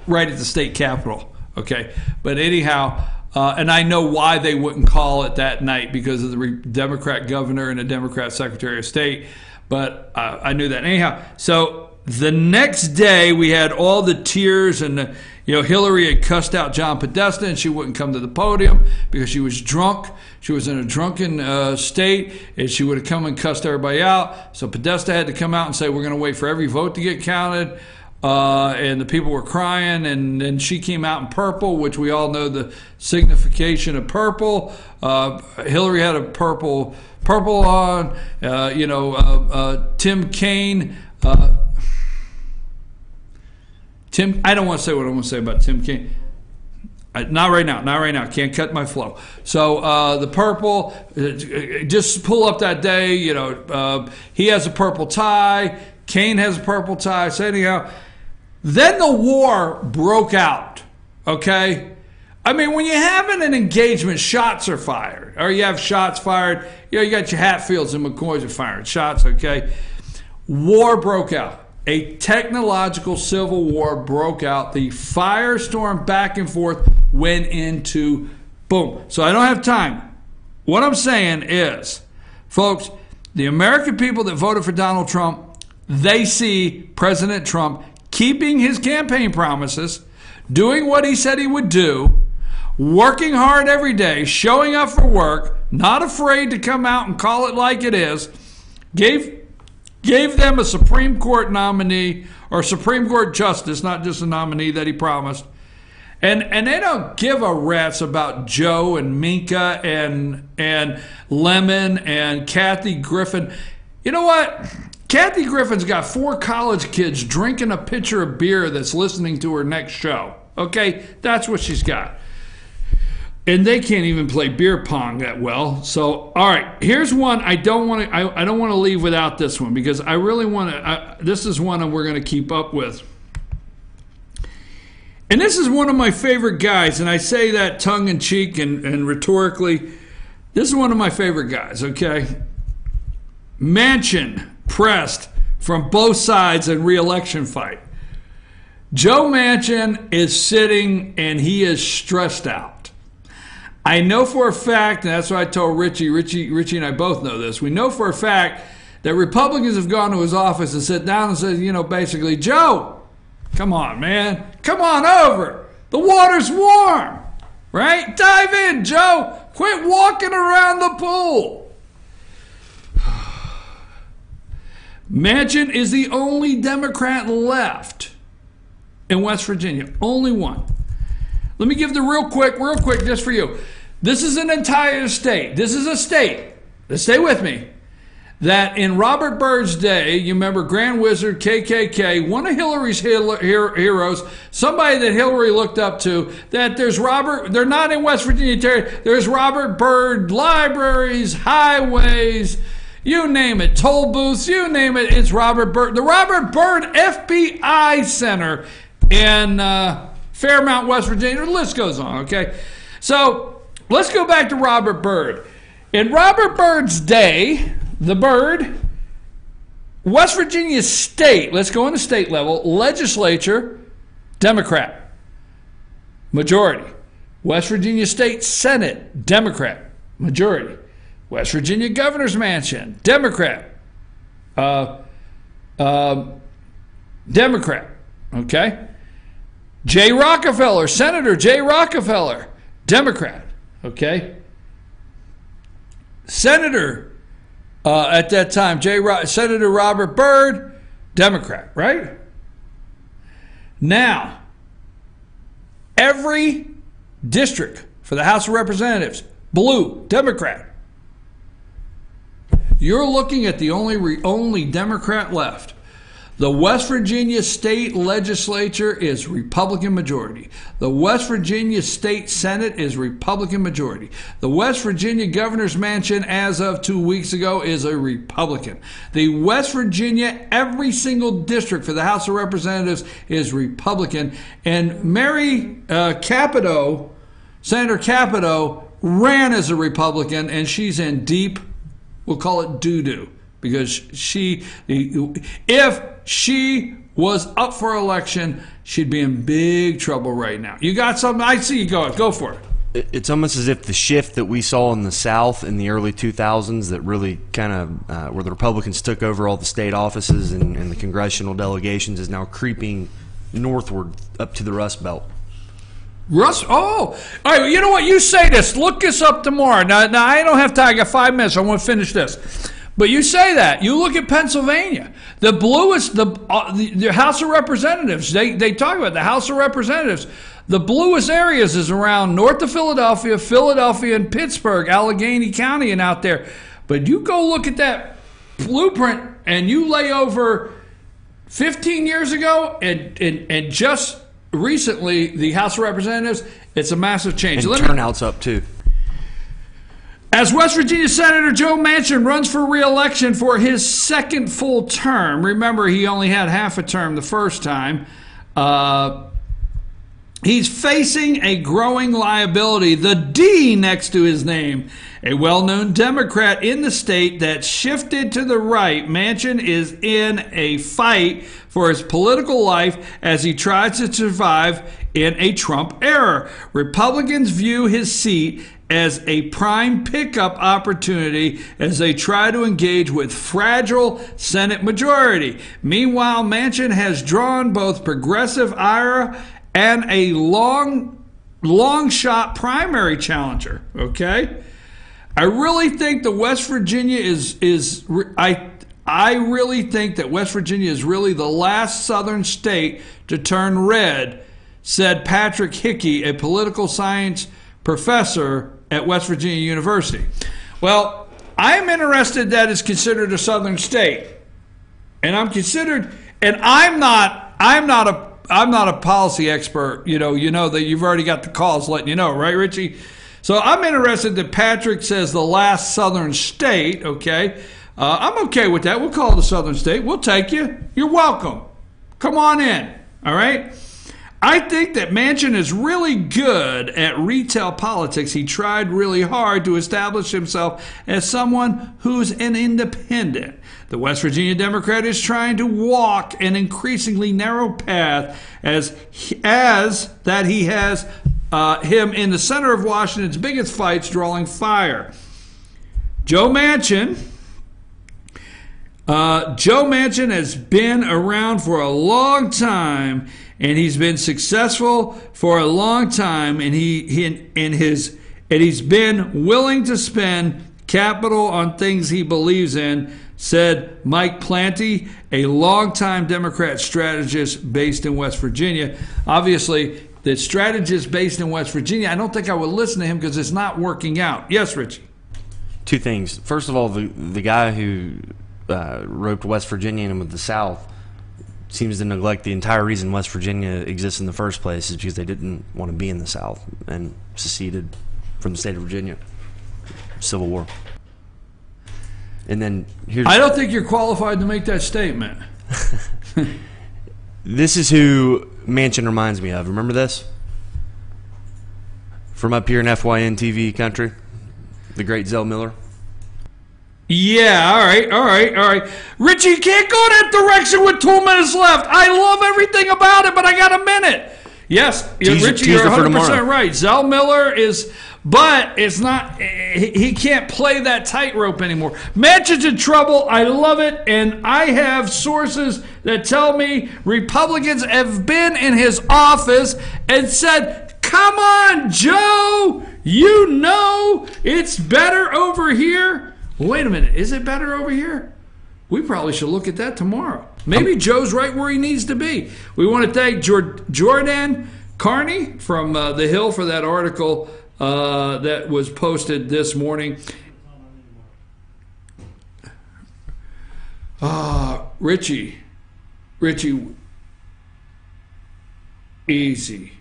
right at the state capitol, okay? But anyhow, and I know why they wouldn't call it that night because of the Democrat governor and the Democrat secretary of state, but I knew that. Anyhow, so the next day we had all the tears and Hillary had cussed out John Podesta and she wouldn't come to the podium because she was drunk. She was in a drunken state and she would have come and cussed everybody out. So Podesta had to come out and say, we're going to wait for every vote to get counted. And the people were crying, and then she came out in purple, which we all know the signification of purple. Hillary had a purple on. Tim Kaine. I don't want to say what I want to say about Tim Kaine. Not right now. Can't cut my flow. So the purple, just pull up that day. He has a purple tie. Kaine has a purple tie. So anyhow, then the war broke out. Okay, I mean, when you're having an engagement, shots are fired, or you have shots fired. You got your Hatfields and McCoys are firing shots. Okay, war broke out. A technological civil war broke out. The firestorm back and forth went into boom. So I don't have time. What I'm saying is, folks, the American people that voted for Donald Trump, they see President Trump keeping his campaign promises, doing what he said he would do, working hard every day, showing up for work, not afraid to come out and call it like it is, gave them a Supreme Court nominee or Supreme Court justice, not just a nominee that he promised. And they don't give a rat's about Joe and Minka and Lemon and Kathy Griffin. You know what? Kathy Griffin's got 4 college kids drinking a pitcher of beer that's listening to her next show. Okay? That's what she's got. And they can't even play beer pong that well. So, all right, here's one I don't want to leave without this one because I really want to. This is one we're going to keep up with. And this is one of my favorite guys, and I say that tongue-in-cheek and rhetorically. This is one of my favorite guys, okay? Manchin pressed from both sides in re-election fight. Joe Manchin is sitting, and he is stressed out. I know for a fact, and that's what I told Richie and I both know this, we know for a fact that Republicans have gone to his office and sit down and said, basically, Joe, come on, man. Come on over. The water's warm, right? Dive in, Joe. Quit walking around the pool. Manchin is the only Democrat left in West Virginia. Only one. Let me give the real quick, just for you. This is an entire state. This is a state. Let's stay with me. That in Robert Byrd's day, you remember Grand Wizard, KKK, one of Hillary's heroes, somebody that Hillary looked up to, that they're not in West Virginia territory, there's Robert Byrd, libraries, highways, you name it, toll booths, you name it, it's Robert Byrd. The Robert Byrd FBI Center in Fairmount, West Virginia, the list goes on, okay? So let's go back to Robert Byrd. In Robert Byrd's day, the Byrd, West Virginia state, let's go on the state level, legislature, Democrat, majority. West Virginia State Senate, Democrat, majority. West Virginia Governor's Mansion, Democrat, Democrat, okay? Jay Rockefeller, Senator Jay Rockefeller, Democrat, okay? Senator at that time, Senator Robert Byrd, Democrat, right? Now, every district for the House of Representatives, blue, Democrat. You're looking at the only Democrat left. The West Virginia state legislature is Republican majority. The West Virginia state Senate is Republican majority. The West Virginia governor's mansion, as of 2 weeks ago, is a Republican. The West Virginia, every single district for the House of Representatives is Republican. And Mary Capito, Senator Capito, ran as a Republican, and she's in deep, we'll call it doo-doo. Because if she was up for election, she'd be in big trouble right now. You got something? I see you going. Go for it.
It's almost as if the shift that we saw in the South in the early 2000s, that really kind of where the Republicans took over all the state offices and the congressional delegations, is now creeping northward up to the Rust Belt.
All right, you know what? You say this. Look this up tomorrow. Now I don't have time. I got 5 minutes. I want to finish this. But you say that. You look at Pennsylvania. The bluest, the House of Representatives, they talk about the House of Representatives. The bluest areas is around north of Philadelphia and Pittsburgh, Allegheny County and out there. But you go look at that blueprint and you lay over 15 years ago and just recently the House of Representatives, it's a massive change.
And turnout's up too.
As West Virginia Senator Joe Manchin runs for re-election for his second full term, remember he only had half a term the first time, he's facing a growing liability, the D next to his name. A well-known Democrat in the state that shifted to the right, Manchin is in a fight for his political life as he tries to survive in a Trump era. Republicans view his seat as a prime pickup opportunity as they try to engage with fragile Senate majority. Meanwhile, Manchin has drawn both progressive ire and a long shot primary challenger. Okay, I really think that West Virginia I really think that West Virginia is really the last southern state to turn red, said Patrick Hickey, a political science professor at West Virginia University. Well, I'm interested that it's considered a southern state, and I'm not a policy expert. You know that you've already got the calls letting you know, right, Richie? So I'm interested that Patrick says the last southern state. Okay, I'm okay with that. We'll call it a southern state. We'll take you. You're welcome. Come on in. All right. I think that Manchin is really good at retail politics. He tried really hard to establish himself as someone who's an independent. The West Virginia Democrat is trying to walk an increasingly narrow path as that he has him in the center of Washington's biggest fights drawing fire. Joe Manchin has been around for a long time, and he's been successful for a long time, and he's been willing to spend capital on things he believes in, said Mike Planty, a longtime Democrat strategist based in West Virginia. Obviously, the strategist based in West Virginia, I don't think I would listen to him because it's not working out. Yes, Richie?
Two things. First of all, the guy who roped West Virginia in with the South seems to neglect the entire reason West Virginia exists in the first place is because they didn't want to be in the South and seceded from the state of Virginia. Civil War. And then
I don't think you're qualified to make that statement.
This is who Manchin reminds me of. Remember this? From up here in FYN TV country, the great Zell Miller.
Yeah, all right. Richie, you can't go that direction with 2 minutes left. I love everything about it, but I got a minute. Yes, Richie, you're 100% right. Zell Miller is, but it's not, he can't play that tightrope anymore. Manchin's in trouble. I love it, and I have sources that tell me Republicans have been in his office and said, come on, Joe, You know it's better over here. Wait a minute. Is it better over here? We probably should look at that tomorrow. Maybe Joe's right where he needs to be. We want to thank Jordan Carney from The Hill for that article that was posted this morning. Richie, easy.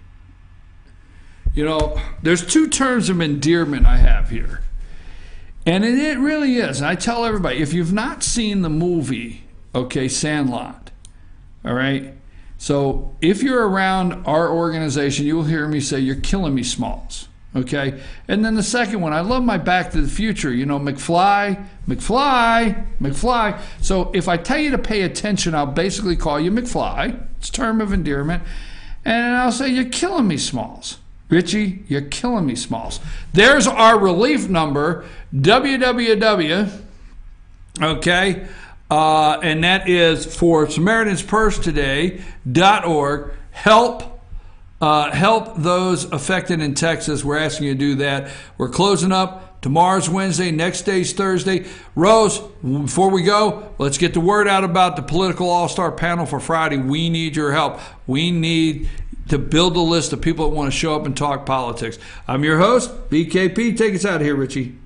You know, there's two terms of endearment I have here. And it really is. I tell everybody, if you've not seen the movie, okay, Sandlot, all right? So if you're around our organization, you'll hear me say, you're killing me, Smalls, okay? And then the second one, I love my Back to the Future, you know, McFly. So if I tell you to pay attention, I'll basically call you McFly. It's a term of endearment. And I'll say, you're killing me, Smalls. Richie, you're killing me, Smalls. There's our relief number, www, okay, and that is for SamaritansPurseToday.org. Help those affected in Texas. We're asking you to do that. We're closing up. Tomorrow's Wednesday. Next day's Thursday. Rose, before we go, let's get the word out about the political all-star panel for Friday. We need your help. We need to build a list of people that want to show up and talk politics. I'm your host, BKP. Take us out here, Richie.